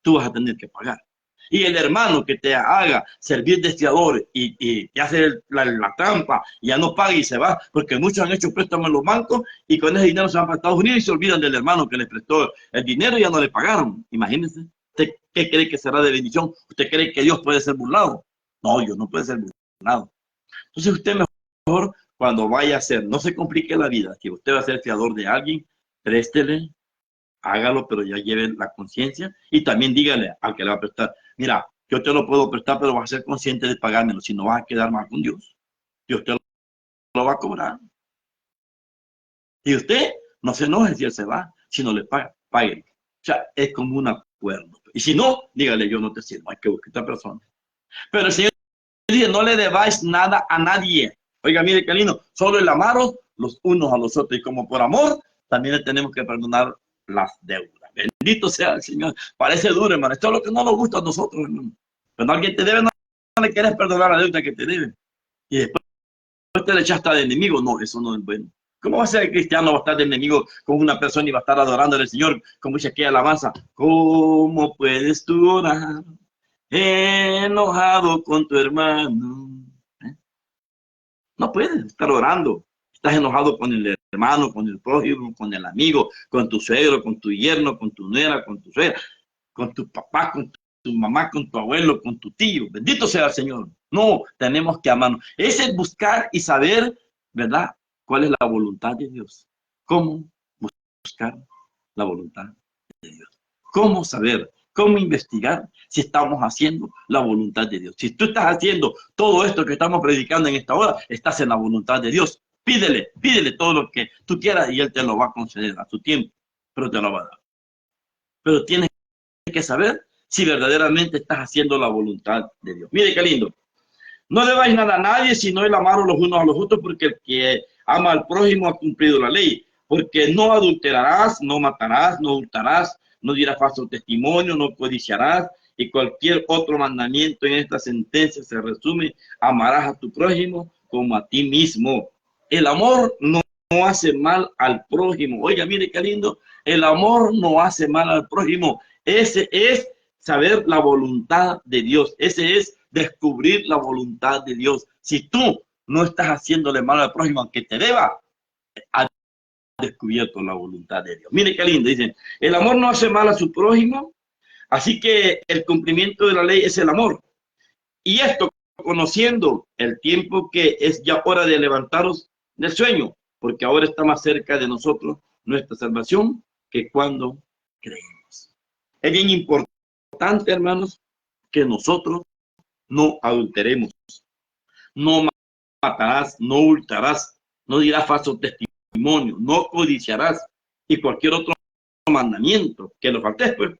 tú vas a tener que pagar. Y el hermano que te haga servir de fiador y hace la trampa, ya no paga y se va, porque muchos han hecho préstamos en los bancos y con ese dinero se van para Estados Unidos y se olvidan del hermano que les prestó el dinero y ya no le pagaron. Imagínense. qué cree que será de bendición? ¿Usted cree que Dios puede ser burlado? No, Dios no puede ser burlado. Entonces usted mejor cuando vaya a hacer, no se complique la vida. Si usted va a ser fiador de alguien, préstele, hágalo, pero ya lleve la conciencia y también dígale al que le va a prestar, mira, yo te lo puedo prestar, pero vas a ser consciente de pagármelo, si no vas a quedar mal con Dios. Dios te lo va a cobrar. Y usted no se enoje si él se va, si no le paga, páguele. O sea, es como un acuerdo. Y si no, dígale, yo no te sirvo, hay que buscar a esta persona. Pero el Señor dice, no le debáis nada a nadie. Oiga, mire qué lindo, solo el amaros los unos a los otros. Y como por amor, también le tenemos que perdonar las deudas. Bendito sea el Señor. Parece duro, hermano. Esto es lo que no nos gusta a nosotros, hermano. Cuando alguien te debe, no le quieres perdonar la deuda que te debe. Y después te le echaste de enemigo. No, eso no es bueno. ¿Cómo va a ser el cristiano va a estar de enemigo con una persona y va a estar adorando al Señor? Como dice aquí alabanza. ¿Cómo puedes tú orar enojado con tu hermano? No puedes estar orando. Estás enojado con el hermano, con el prójimo, con el amigo, con tu suegro, con tu yerno, con tu nuera, con tu suegra, con tu papá, con tu mamá, con tu abuelo, con tu tío. Bendito sea el Señor. No, tenemos que amarnos. Ese es buscar y saber, ¿verdad? ¿Cuál es la voluntad de Dios? ¿Cómo buscar la voluntad de Dios? ¿Cómo saber? ¿Cómo investigar si estamos haciendo la voluntad de Dios? Si tú estás haciendo todo esto que estamos predicando en esta hora, estás en la voluntad de Dios. Pídele todo lo que tú quieras y Él te lo va a conceder a su tiempo, pero te lo va a dar. Pero tienes que saber si verdaderamente estás haciendo la voluntad de Dios. Mire qué lindo. No debáis nada a nadie, sino el amar los unos a los otros, porque el que ama al prójimo ha cumplido la ley. Porque no adulterarás, no matarás, no hurtarás, no dirás falso testimonio, no codiciarás, y cualquier otro mandamiento en esta sentencia se resume: amarás a tu prójimo como a ti mismo. El amor no hace mal al prójimo. Oiga, mire qué lindo. El amor no hace mal al prójimo. Ese es saber la voluntad de Dios. Ese es descubrir la voluntad de Dios. Si tú no estás haciéndole mal al prójimo, aunque te deba, has descubierto la voluntad de Dios. Mire qué lindo, dicen, el amor no hace mal a su prójimo, así que el cumplimiento de la ley es el amor. Y esto conociendo el tiempo que es ya hora de levantaros del sueño, porque ahora está más cerca de nosotros nuestra salvación que cuando creemos. Es bien importante, hermanos, que nosotros no adulteremos, no matarás, no hurtarás, no dirás falso testimonio, no codiciarás y cualquier otro mandamiento que lo faltes, pues.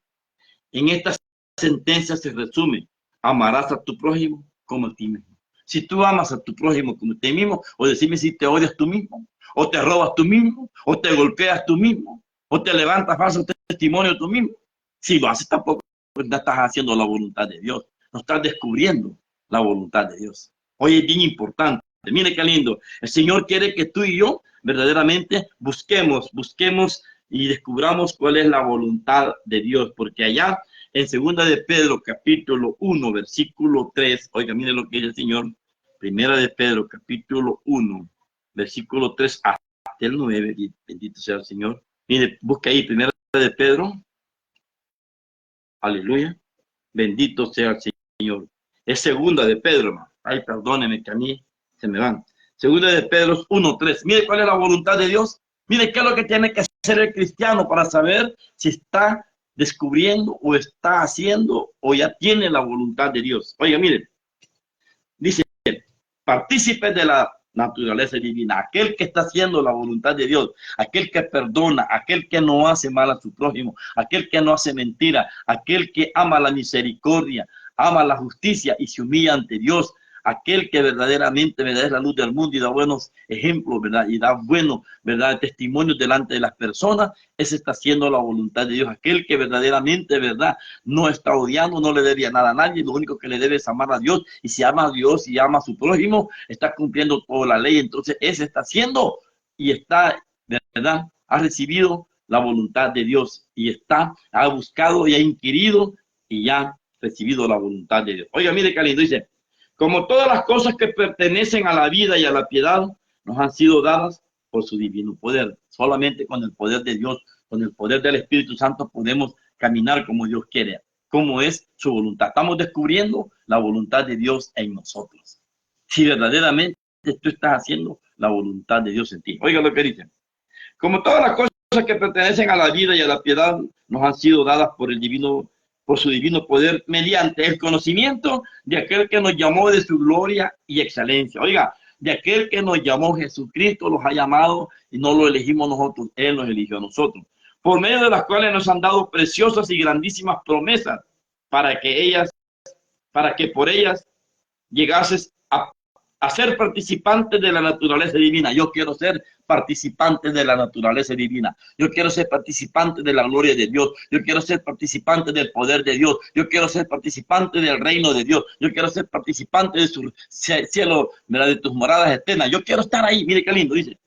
En esta sentencia se resume: amarás a tu prójimo como a ti mismo. Si tú amas a tu prójimo como a ti mismo, o decime si te odias tú mismo, o te robas tú mismo, o te golpeas tú mismo, o te levantas falso testimonio tú mismo. Si lo haces, tampoco no estás haciendo la voluntad de Dios, no estás descubriendo la voluntad de Dios. Hoy es bien importante. Mire qué lindo. El Señor quiere que tú y yo verdaderamente busquemos y descubramos cuál es la voluntad de Dios, porque allá en segunda de Pedro capítulo 1 versículo 3, oiga, mire lo que dice el Señor, primera de Pedro capítulo 1 versículo 3 hasta el 9, bendito sea el Señor. Mire, busca ahí primera de Pedro, aleluya, bendito sea el Señor. Es segunda de Pedro, hermano. Ay, perdóneme que a mí se me van. Segunda de Pedro 1:3. Mire cuál es la voluntad de Dios. Mire qué es lo que tiene que hacer el cristiano para saber si está descubriendo o está haciendo o ya tiene la voluntad de Dios. Oiga, mire, dice, partícipes de la naturaleza divina, aquel que está haciendo la voluntad de Dios, aquel que perdona, aquel que no hace mal a su prójimo, aquel que no hace mentira, aquel que ama la misericordia, ama la justicia y se humilla ante Dios, aquel que verdaderamente es la luz del mundo y da buenos ejemplos, ¿verdad? Y da buenos, ¿verdad? Testimonios delante de las personas. Ese está haciendo la voluntad de Dios. Aquel que verdaderamente, ¿verdad? No está odiando, no le debe nada a nadie. Lo único que le debe es amar a Dios. Y si ama a Dios y ama a su prójimo, está cumpliendo toda la ley. Entonces, ese está haciendo y está, ¿verdad? Ha recibido la voluntad de Dios y ha buscado y ha inquirido y ya ha recibido la voluntad de Dios. Oiga, mire qué lindo, dice, como todas las cosas que pertenecen a la vida y a la piedad nos han sido dadas por su divino poder. Solamente con el poder de Dios, con el poder del Espíritu Santo podemos caminar como Dios quiere. cómo es su voluntad. Estamos descubriendo la voluntad de Dios en nosotros. Si verdaderamente tú estás haciendo la voluntad de Dios en ti. Oiga lo que dice. Como todas las cosas que pertenecen a la vida y a la piedad nos han sido dadas por su divino poder, mediante el conocimiento de aquel que nos llamó de su gloria y excelencia. Oiga, de aquel que nos llamó, Jesucristo los ha llamado y no lo elegimos nosotros, Él nos eligió a nosotros, por medio de las cuales nos han dado preciosas y grandísimas promesas para que por ellas llegases a ser participantes de la naturaleza divina. Yo quiero ser participante de la naturaleza divina. Yo quiero ser participante de la gloria de Dios. Yo quiero ser participante del poder de Dios. Yo quiero ser participante del reino de Dios. Yo quiero ser participante de su cielo, de tus moradas eternas. Yo quiero estar ahí. Mire qué lindo, dice.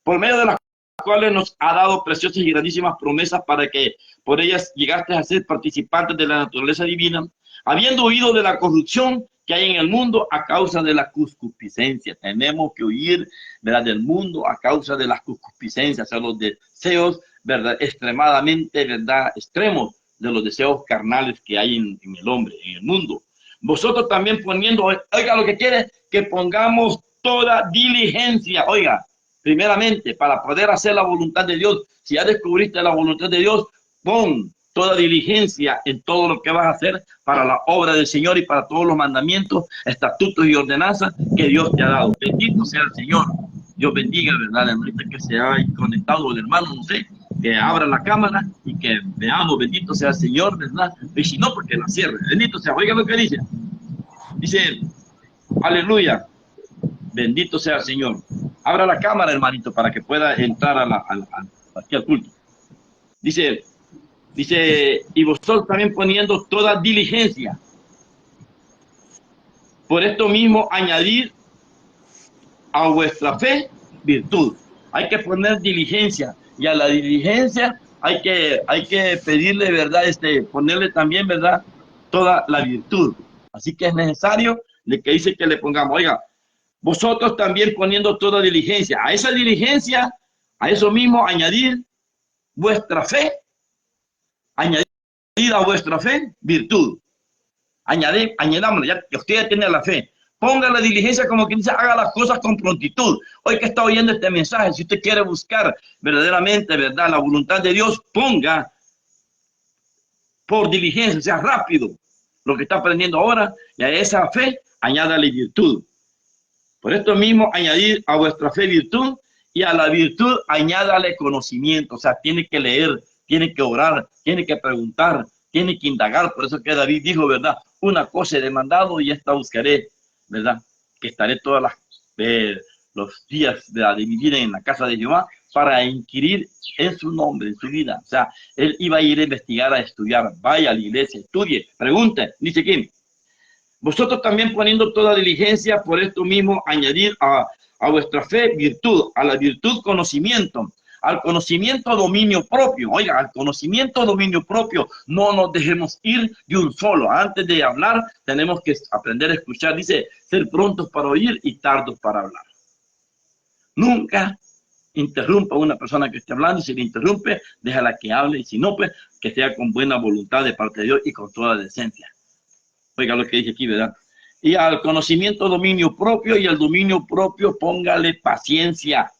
Por medio de las cuales nos ha dado preciosas y grandísimas promesas para que por ellas llegaste a ser participantes de la naturaleza divina, habiendo huido de la corrupción que hay en el mundo a causa de la concupiscencia. Tenemos que huir, ¿verdad?, del mundo a causa de las concupiscencias, a los deseos, ¿verdad?, extremadamente, ¿verdad?, extremos de los deseos carnales que hay en el hombre, en el mundo. Vosotros también poniendo, oiga lo que quiere, que pongamos toda diligencia, oiga, primeramente, para poder hacer la voluntad de Dios. Si ya descubriste la voluntad de Dios, pon toda diligencia en todo lo que vas a hacer para la obra del Señor y para todos los mandamientos, estatutos y ordenanzas que Dios te ha dado. Bendito sea el Señor. Dios bendiga, ¿verdad? Ahorita que se ha conectado el hermano, no sé, que abra la cámara y que veamos, bendito sea el Señor, ¿verdad? Y si no, porque la cierre. Bendito sea. Oiga lo que dice. Dice, aleluya. Bendito sea el Señor. Abra la cámara, hermanito, para que pueda entrar aquí al culto. Dice, y vosotros también poniendo toda diligencia. Por esto mismo añadir a vuestra fe virtud. Hay que poner diligencia. Y a la diligencia hay que pedirle, ¿verdad? Ponerle también, ¿verdad?, toda la virtud. Así que es necesario de que dice que le pongamos, oiga, vosotros también poniendo toda diligencia. A esa diligencia, a eso mismo añadir vuestra fe. Añadir a vuestra fe virtud. Añadámosla, ya que usted ya tiene la fe. Ponga la diligencia, como quien dice, haga las cosas con prontitud. Hoy que está oyendo este mensaje, si usted quiere buscar verdaderamente, ¿verdad?, la voluntad de Dios, ponga por diligencia, sea rápido lo que está aprendiendo ahora, y a esa fe añádale virtud. Por esto mismo, añadir a vuestra fe virtud, y a la virtud añádale conocimiento. O sea, tiene que leer, tiene que orar, tiene que preguntar, tiene que indagar. Por eso que David dijo, ¿verdad?, una cosa he demandado y esta buscaré, ¿verdad?, que estaré todos los días de mi vida en la casa de Jehová para inquirir en su nombre, en su vida. O sea, él iba a ir a investigar, a estudiar. Vaya a la iglesia, estudie, pregunte. Dice aquí, vosotros también poniendo toda diligencia, por esto mismo añadir a vuestra fe virtud, a la virtud conocimiento, al conocimiento dominio propio. Oiga, al conocimiento dominio propio, no nos dejemos ir de un solo. Antes de hablar, tenemos que aprender a escuchar. Dice, ser prontos para oír y tardos para hablar. Nunca interrumpa a una persona que esté hablando. Si le interrumpe, déjala que hable, y si no, pues, que sea con buena voluntad de parte de Dios y con toda decencia. Oiga lo que dice aquí, ¿verdad? Y al conocimiento dominio propio, y al dominio propio póngale paciencia,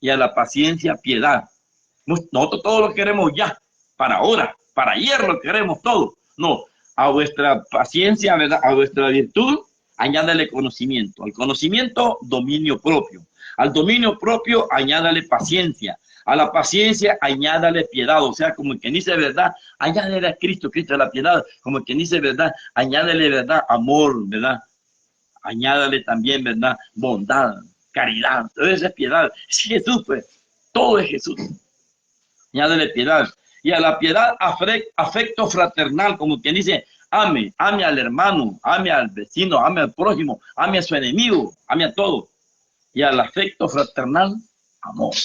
y a la paciencia piedad. Nosotros todos lo queremos ya, para ahora, para ayer lo queremos todo. No, a vuestra paciencia, ¿verdad?, a vuestra virtud, añádale conocimiento. Al conocimiento, dominio propio. Al dominio propio, añádale paciencia. A la paciencia, añádale piedad. O sea, como quien dice, ¿verdad?, añádale a Cristo, Cristo es la piedad. Como quien dice, ¿verdad?, añádale, ¿verdad?, amor, ¿verdad? Añádale también, ¿verdad?, bondad, caridad. Todo eso es piedad. Es Jesús, pues. Todo es Jesús. Añádale piedad. Y a la piedad, afecto fraternal, como quien dice, ame al hermano, ame al vecino, ame al prójimo, ame a su enemigo, ame a todo. Y al afecto fraternal, amor.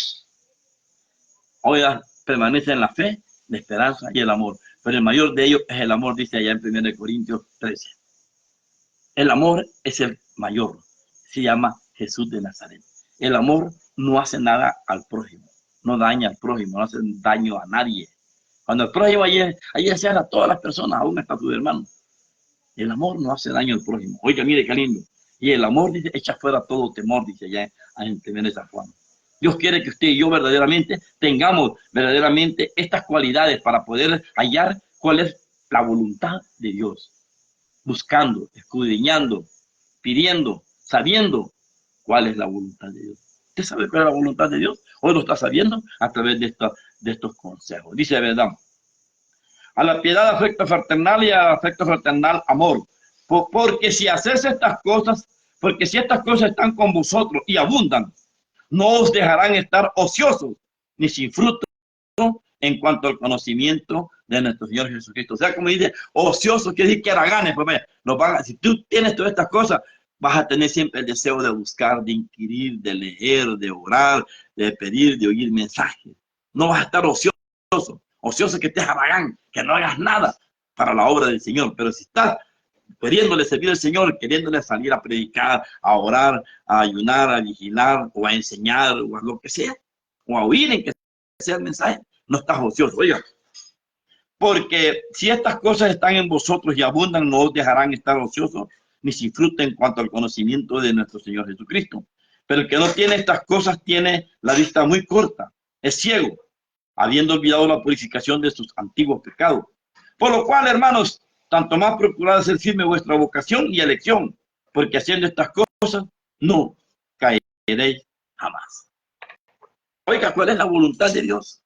Oiga, permanece en la fe, la esperanza y el amor. Pero el mayor de ellos es el amor, dice allá en 1 Corintios 13. El amor es el mayor. Se llama Jesús de Nazaret. El amor no hace nada al prójimo. No daña al prójimo, no hace daño a nadie. Cuando el prójimo allí desean a todas las personas, aún hasta tus hermanos. El amor no hace daño al prójimo. Oiga, mire qué lindo. Y el amor, dice, echa fuera todo temor, dice allá en 1 San Juan. Dios quiere que usted y yo verdaderamente tengamos verdaderamente estas cualidades para poder hallar cuál es la voluntad de Dios. Buscando, escudriñando, pidiendo, sabiendo cuál es la voluntad de Dios. ¿Usted sabe cuál es la voluntad de Dios? Hoy lo está sabiendo a través de estos consejos. Dice, ¿verdad? A la piedad afecto fraternal y al afecto fraternal amor. Porque si haces estas cosas, porque si estas cosas están con vosotros y abundan, no os dejarán estar ociosos ni sin fruto en cuanto al conocimiento de nuestro Señor Jesucristo. O sea, como dice, ocioso quiere decir que haraganes. Pues, si tú tienes todas estas cosas, vas a tener siempre el deseo de buscar, de inquirir, de leer, de orar, de pedir, de oír mensajes. No vas a estar ocioso. Ocioso que estés haragán, que no hagas nada para la obra del Señor. Pero si estás queriéndole servir al Señor, queriéndole salir a predicar, a orar, a ayunar, a vigilar, o a enseñar, o a lo que sea, o a oír en que sea el mensaje, no estás ocioso. Oiga, porque si estas cosas están en vosotros y abundan, no os dejarán estar ociosos, ni sin fruto en cuanto al conocimiento de nuestro Señor Jesucristo. Pero el que no tiene estas cosas tiene la vista muy corta, es ciego, habiendo olvidado la purificación de sus antiguos pecados. Por lo cual, hermanos, tanto más procurad hacer firme vuestra vocación y elección, porque haciendo estas cosas no caeréis jamás. Oiga, ¿cuál es la voluntad de Dios?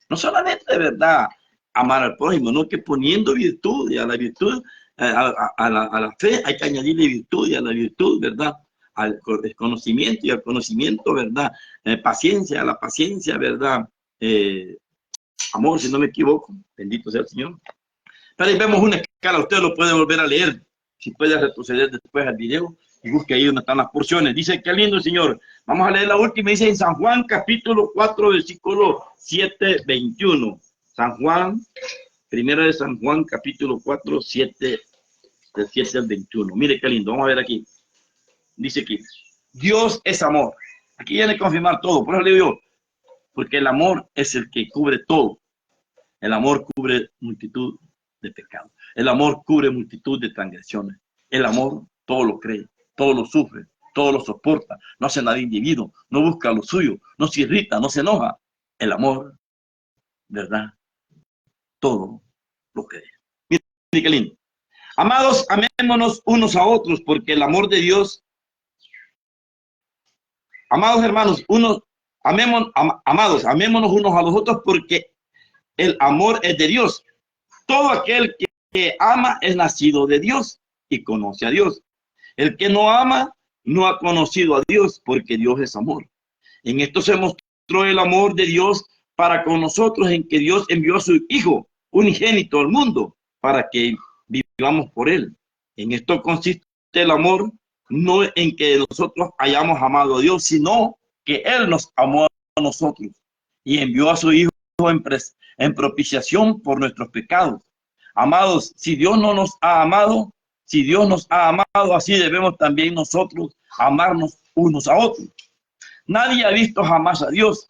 No solamente de verdad amar al prójimo, no, que poniendo virtud, y a la virtud, a la fe hay que añadirle virtud, y a la virtud, ¿verdad? Al conocimiento, y al conocimiento, ¿verdad? Paciencia, a la paciencia, ¿verdad? Amor, si no me equivoco, bendito sea el Señor. Pero ahí vemos una escala, usted lo puede volver a leer, si puede retroceder después al video y busque ahí donde están las porciones. Dice, qué lindo, Señor. Vamos a leer la última, dice en San Juan, capítulo 4, versículo 7, 21. San Juan, primera de San Juan, capítulo 4, 7, del 7 al 21. Mire qué lindo, vamos a ver aquí. Dice aquí, Dios es amor. Aquí viene a confirmar todo, por eso le digo yo, porque el amor es el que cubre todo. El amor cubre multitud de pecados. El amor cubre multitud de transgresiones. El amor todo lo cree, todo lo sufre, todo lo soporta. No hace nada individuo, no busca lo suyo, no se irrita, no se enoja. El amor, ¿verdad? Todo lo cree. Miren qué lindo. Amados, amémonos unos a otros, porque el amor de Dios, amados hermanos, amados, amémonos unos a los otros, porque el amor es de Dios. Todo aquel que ama es nacido de Dios y conoce a Dios. El que no ama no ha conocido a Dios, porque Dios es amor. En esto se mostró el amor de Dios para con nosotros, en que Dios envió a su Hijo unigénito al mundo para que vivamos por él. En esto consiste el amor, no en que nosotros hayamos amado a Dios, sino que Él nos amó a nosotros y envió a su Hijo en propiciación por nuestros pecados. Amados, si Dios no nos ha amado, si Dios nos ha amado, así debemos también nosotros amarnos unos a otros. Nadie ha visto jamás a Dios.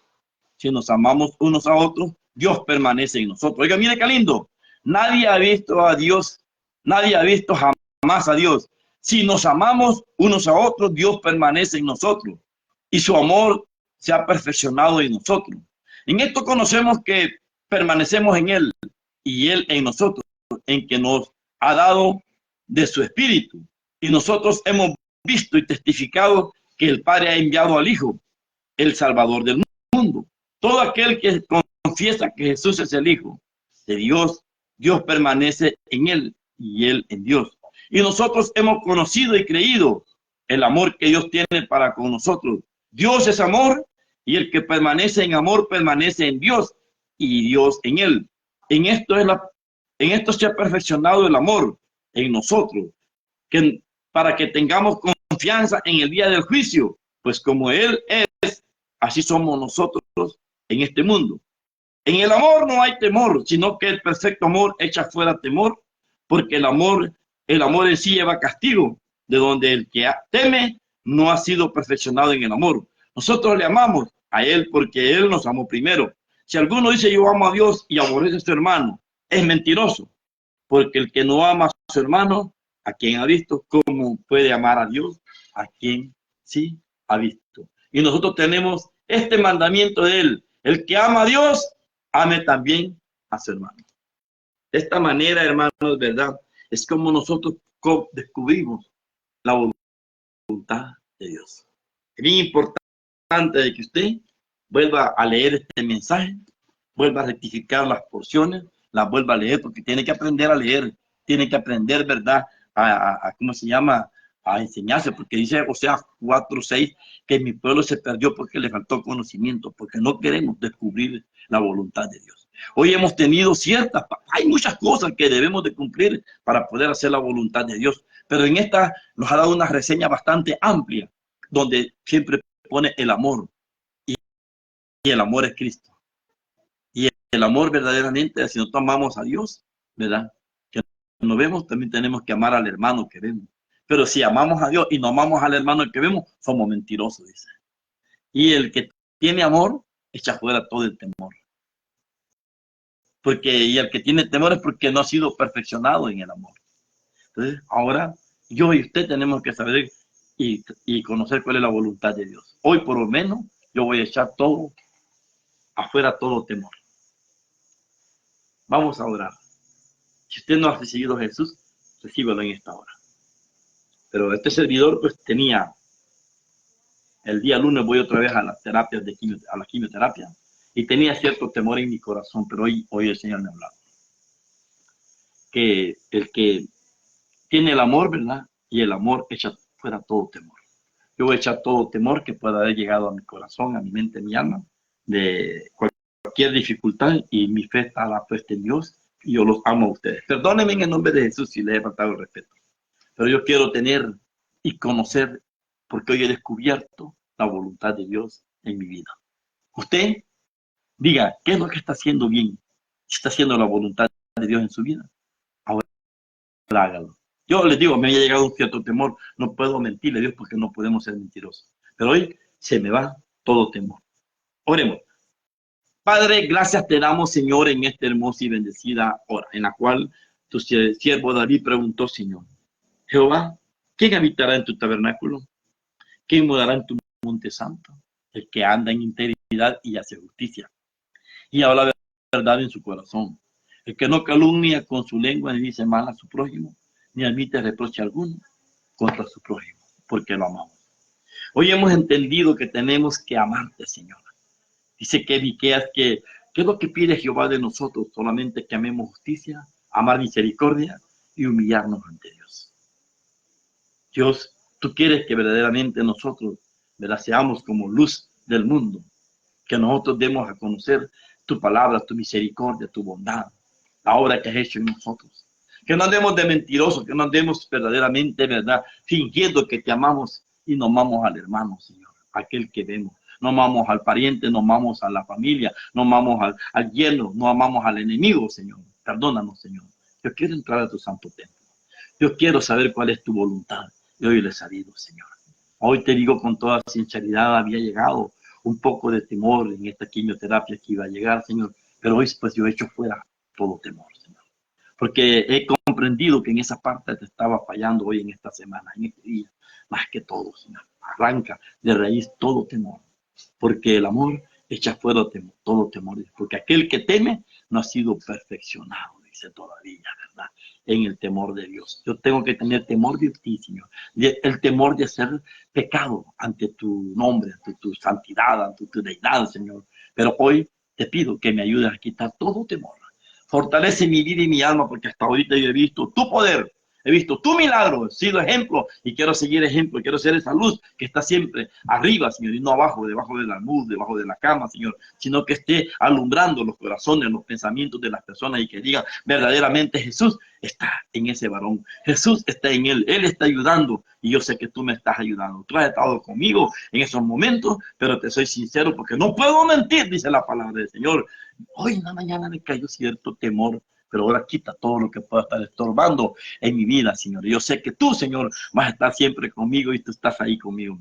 Si nos amamos unos a otros, Dios permanece en nosotros. Oiga, mire qué lindo. Nadie ha visto a Dios, nadie ha visto jamás a Dios. Si nos amamos unos a otros, Dios permanece en nosotros y su amor se ha perfeccionado en nosotros. En esto conocemos que permanecemos en Él y Él en nosotros, en que nos ha dado de su Espíritu. Y nosotros hemos visto y testificado que el Padre ha enviado al Hijo, el Salvador del mundo. Todo aquel que confiesa que Jesús es el Hijo de Dios, Dios permanece en Él y Él en Dios. Y nosotros hemos conocido y creído el amor que Dios tiene para con nosotros. Dios es amor, y el que permanece en amor permanece en Dios y Dios en Él. En esto se ha perfeccionado el amor en nosotros, para que tengamos confianza en el día del juicio, pues como Él es, así somos nosotros en este mundo. En el amor no hay temor, sino que el perfecto amor echa fuera temor, porque el amor en sí lleva castigo, de donde el que teme no ha sido perfeccionado en el amor. Nosotros le amamos a Él porque Él nos amó primero. Si alguno dice yo amo a Dios y aborrece a su hermano, es mentiroso, porque el que no ama a su hermano, a quien ha visto, ¿cómo puede amar a Dios? A quien sí ha visto. Y nosotros tenemos este mandamiento de él: el que ama a Dios, ame también a su hermano. De esta manera, hermanos, ¿verdad? Es como nosotros descubrimos la voluntad de Dios. Es bien importante de que usted vuelva a leer este mensaje, vuelva a rectificar las porciones, las vuelva a leer, porque tiene que aprender a leer, tiene que aprender, ¿verdad? ¿Cómo se llama? A enseñarse, porque dice Oseas 4:6 que mi pueblo se perdió porque le faltó conocimiento, porque no queremos descubrir la voluntad de Dios. Hoy hemos tenido hay muchas cosas que debemos de cumplir para poder hacer la voluntad de Dios, pero en esta nos ha dado una reseña bastante amplia, donde siempre pone el amor, y el amor es Cristo. Y el amor verdaderamente, si nosotros amamos a Dios, ¿verdad? Que nos vemos, también tenemos que amar al hermano que vemos. Pero si amamos a Dios y no amamos al hermano que vemos, somos mentirosos, dice. Y el que tiene amor, echa fuera todo el temor. Y el que tiene temor es porque no ha sido perfeccionado en el amor. Entonces, ahora, yo y usted tenemos que saber y conocer cuál es la voluntad de Dios. Hoy, por lo menos, yo voy a echar todo afuera, todo temor. Vamos a orar. Si usted no ha recibido a Jesús, recíbelo en esta hora. Pero este servidor, pues tenía, el día lunes voy otra vez a las terapias a la quimioterapia, y tenía cierto temor en mi corazón, pero hoy el Señor me ha hablado. Que el que tiene el amor, ¿verdad? Y el amor echa fuera todo temor. Yo voy a echar todo temor que pueda haber llegado a mi corazón, a mi mente, a mi alma, de cualquier dificultad, y mi fe está la puesta en Dios, y yo los amo a ustedes. Perdónenme en el nombre de Jesús si les he faltado el respeto. Pero yo quiero tener y conocer, porque hoy he descubierto la voluntad de Dios en mi vida. Usted diga, ¿qué es lo que está haciendo bien? Si está haciendo la voluntad de Dios en su vida, ahora hágalo. Yo les digo, me ha llegado un cierto temor, no puedo mentirle a Dios porque no podemos ser mentirosos. Pero hoy se me va todo temor. Oremos. Padre, gracias te damos, Señor, en esta hermosa y bendecida hora, en la cual tu siervo David preguntó, Señor, Jehová, ¿quién habitará en tu tabernáculo? ¿Quién morará en tu monte santo? El que anda en integridad y hace justicia, y habla verdad en su corazón. El que no calumnia con su lengua, ni dice mal a su prójimo, ni admite reproche alguno contra su prójimo, porque lo amamos. Hoy hemos entendido que tenemos que amarte, Señor. Dice que Miqueas ¿qué es lo que pide Jehová de nosotros? Solamente que amemos justicia, amar misericordia y humillarnos ante Dios. Dios, tú quieres que verdaderamente nosotros, ¿verdad?, seamos como luz del mundo, que nosotros demos a conocer tu palabra, tu misericordia, tu bondad, la obra que has hecho en nosotros. Que no andemos de mentirosos, que no andemos verdaderamente, ¿verdad?, fingiendo que te amamos y no amamos al hermano, Señor, aquel que vemos. No amamos al pariente, no amamos a la familia, no amamos al yerno, no amamos al enemigo, Señor. Perdónanos, Señor. Yo quiero entrar a tu santo templo. Yo quiero saber cuál es tu voluntad. Y hoy lo he sabido, Señor. Hoy te digo con toda sinceridad, había llegado un poco de temor en esta quimioterapia que iba a llegar, Señor. Pero hoy pues yo he hecho fuera todo temor, Señor. Porque he comprendido que en esa parte te estaba fallando hoy en esta semana, en este día. Más que todo, Señor. Arranca de raíz todo temor. Porque el amor echa fuera todo temor. Porque aquel que teme no ha sido perfeccionado, dice todavía, ¿verdad?, en el temor de Dios. Yo tengo que tener temor de ti, Señor. El temor de hacer pecado ante tu nombre, ante tu santidad, ante tu deidad, Señor. Pero hoy te pido que me ayudes a quitar todo temor. Fortalece mi vida y mi alma, porque hasta ahorita yo he visto tu poder. He visto tu milagro, he sido ejemplo y quiero seguir ejemplo, quiero ser esa luz que está siempre arriba, Señor, y no abajo, debajo del almud, debajo de la cama, Señor, sino que esté alumbrando los corazones, los pensamientos de las personas y que digan verdaderamente Jesús está en ese varón, Jesús está en él está ayudando y yo sé que tú me estás ayudando. Tú has estado conmigo en esos momentos, pero te soy sincero porque no puedo mentir, dice la palabra del Señor. Hoy en la mañana me cayó cierto temor, pero ahora quita todo lo que pueda estar estorbando en mi vida, Señor. Yo sé que tú, Señor, vas a estar siempre conmigo y tú estás ahí conmigo.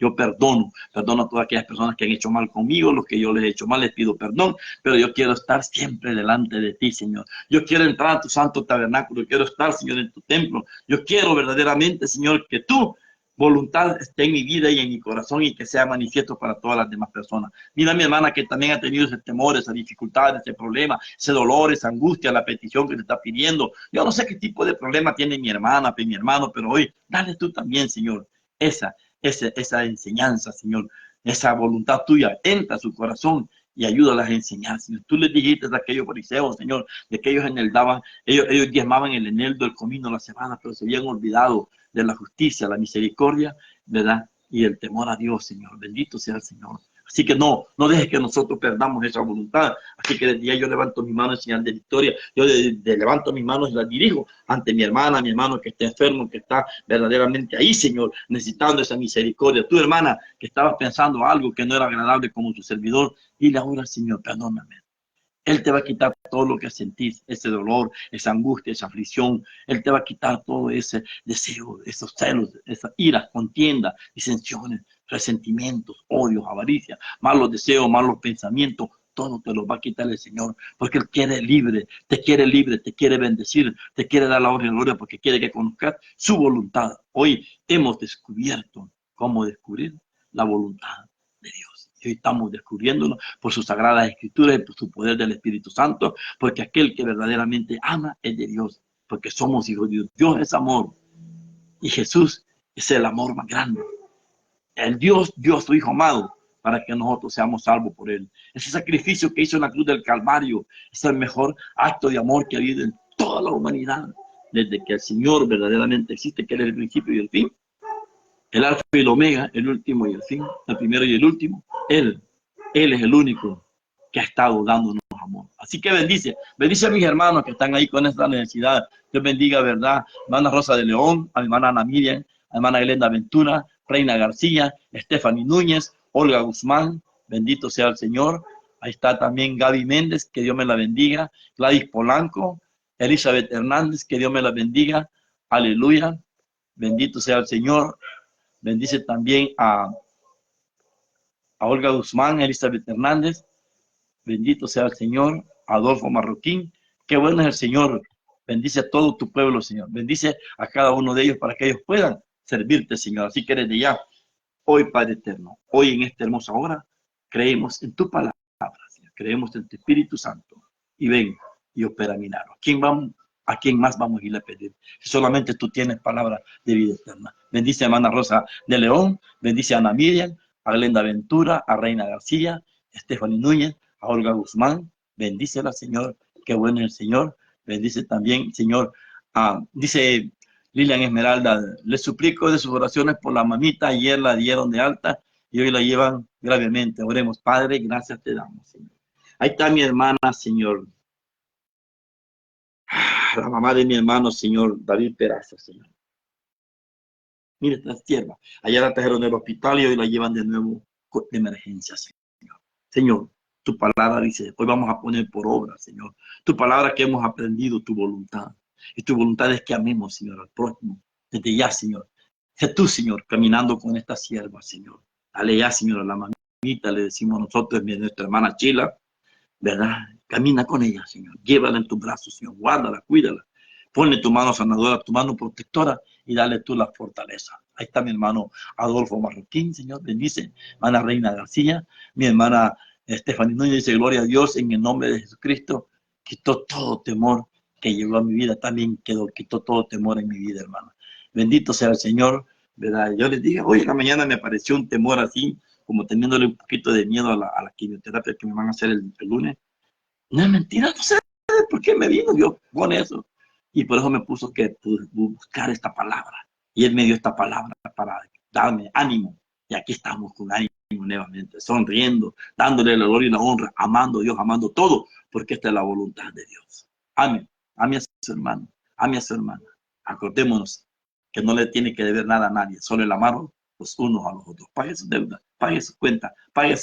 Yo perdono a todas aquellas personas que han hecho mal conmigo, los que yo les he hecho mal, les pido perdón, pero yo quiero estar siempre delante de ti, Señor. Yo quiero entrar a tu santo tabernáculo, yo quiero estar, Señor, en tu templo. Yo quiero verdaderamente, Señor, que tu voluntad esté en mi vida y en mi corazón y que sea manifiesto para todas las demás personas. Mira a mi hermana que también ha tenido ese temor, esa dificultad, ese problema, ese dolor, esa angustia, la petición que te está pidiendo. Yo no sé qué tipo de problema tiene mi hermana, mi hermano, pero hoy dale tú también, Señor, esa enseñanza, Señor, esa voluntad tuya, entra a su corazón y ayúdalas a enseñar, Señor. Tú les dijiste a aquellos fariseos, Señor, de que ellos eneldaban, ellos diezmaban el eneldo, el comino, la cebada, pero se habían olvidado de la justicia, la misericordia, ¿verdad? Y el temor a Dios, Señor. Bendito sea el Señor. Así que no dejes que nosotros perdamos esa voluntad. Así que desde día yo levanto mis manos en señal de victoria. Yo levanto mis manos y las dirijo ante mi hermana, mi hermano que está enfermo, que está verdaderamente ahí, Señor, necesitando esa misericordia. Tu hermana que estabas pensando algo que no era agradable como tu servidor, dile ahora, Señor, perdóname. Él te va a quitar todo lo que sentís, ese dolor, esa angustia, esa aflicción. Él te va a quitar todo ese deseo, esos celos, esa ira, contienda, disensiones, resentimientos, odios, avaricia, malos deseos, malos pensamientos. Todo te lo va a quitar el Señor, porque Él quiere libre, te quiere bendecir, te quiere dar la honra y la gloria, porque quiere que conozcas su voluntad. Hoy hemos descubierto cómo descubrir la voluntad de Dios. Y hoy estamos descubriéndolo por sus sagradas escrituras y por su poder del Espíritu Santo, porque aquel que verdaderamente ama es de Dios, porque somos hijos de Dios. Dios es amor y Jesús es el amor más grande. El Dios dio a su Hijo amado para que nosotros seamos salvos por Él. Ese sacrificio que hizo en la cruz del Calvario es el mejor acto de amor que ha habido en toda la humanidad. Desde que el Señor verdaderamente existe, que Él es el principio y el fin, el alfa y el omega, el último y el fin, el primero y el último. Él es el único que ha estado dándonos amor. Así que bendice a mis hermanos que están ahí con esta necesidad. Dios bendiga, ¿verdad? Hermana Rosa de León, a mi hermana Ana Miriam, a hermana Elena Ventura, Reina García, Stephanie Núñez, Olga Guzmán, bendito sea el Señor. Ahí está también Gaby Méndez, que Dios me la bendiga. Gladys Polanco, Elizabeth Hernández, que Dios me la bendiga. Aleluya, bendito sea el Señor. Bendice también a Olga Guzmán, Elizabeth Hernández. Bendito sea el Señor. Adolfo Marroquín. Qué bueno es el Señor. Bendice a todo tu pueblo, Señor. Bendice a cada uno de ellos para que ellos puedan servirte, Señor. Así que desde ya, hoy, Padre eterno, hoy en esta hermosa hora, creemos en tu palabra, Señor. Creemos en tu Espíritu Santo. Y ven y opera milagros. ¿A quién más vamos a ir a pedir? Si solamente tú tienes palabra de vida eterna. Bendice a hermana Rosa de León, bendice a Ana Miriam, a Glenda Ventura, a Reina García, a Stephanie Núñez, a Olga Guzmán. Bendícela, Señor, qué bueno es el Señor. Bendice también, Señor, dice Lilian Esmeralda, les suplico de sus oraciones por la mamita, ayer la dieron de alta y hoy la llevan gravemente. Oremos, Padre, gracias te damos, Señor. Ahí está mi hermana, Señor. La mamá de mi hermano, Señor, David Peraza, Señor. Mira esta tierra. Allá la trajeron del hospital y hoy la llevan de nuevo de emergencia, Señor. Señor, tu palabra dice, hoy vamos a poner por obra, Señor. Tu palabra que hemos aprendido, tu voluntad. Y tu voluntad es que amemos, Señor, al prójimo. Desde ya, Señor. Sé tú, Señor, caminando con esta sierva, Señor. Dale ya, Señor, a la mamita, le decimos nosotros, nuestra hermana Chila, ¿verdad? Camina con ella, Señor. Llévala en tus brazos, Señor. Guárdala, cuídala. Ponle tu mano sanadora, tu mano protectora y dale tú la fortaleza. Ahí está mi hermano Adolfo Marroquín, Señor. Bendice. Hermana Reina García. Mi hermana Stephanie Núñez dice, gloria a Dios en el nombre de Jesucristo. Quitó todo temor que llegó a mi vida. También quitó todo temor en mi vida, hermana. Bendito sea el Señor, ¿verdad? Yo les dije, hoy en la mañana me apareció un temor así, como teniéndole un poquito de miedo a la quimioterapia que me van a hacer el lunes. No es mentira, no sé por qué me vino Dios con eso. Y por eso me puso que buscar esta palabra. Y Él me dio esta palabra para darme ánimo. Y aquí estamos con ánimo nuevamente, sonriendo, dándole la gloria y la honra, amando a Dios, amando todo, porque esta es la voluntad de Dios. Amén. Ame a su hermano, ame a su hermana. Acordémonos que no le tiene que deber nada a nadie, solo el amarlo los unos a los otros. Pague su deuda, pague su cuenta, pague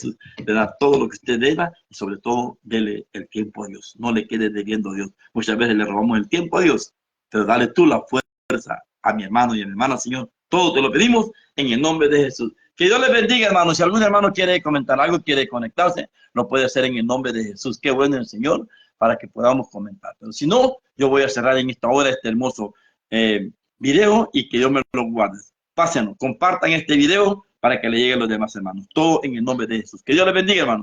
todo lo que usted deba y sobre todo dele el tiempo a Dios. No le quede debiendo a Dios. Muchas veces le robamos el tiempo a Dios, pero dale tú la fuerza a mi hermano y a mi hermana, Señor. Todo te lo pedimos en el nombre de Jesús. Que Dios les bendiga, hermanos. Si algún hermano quiere comentar algo, quiere conectarse, lo puede hacer en el nombre de Jesús. Qué bueno el Señor, para que podamos comentar. Pero si no, yo voy a cerrar en esta hora este hermoso video y que Dios me lo guarde. Pásenlo, compartan este video para que le lleguen los demás hermanos. Todo en el nombre de Jesús. Que Dios les bendiga, hermanos.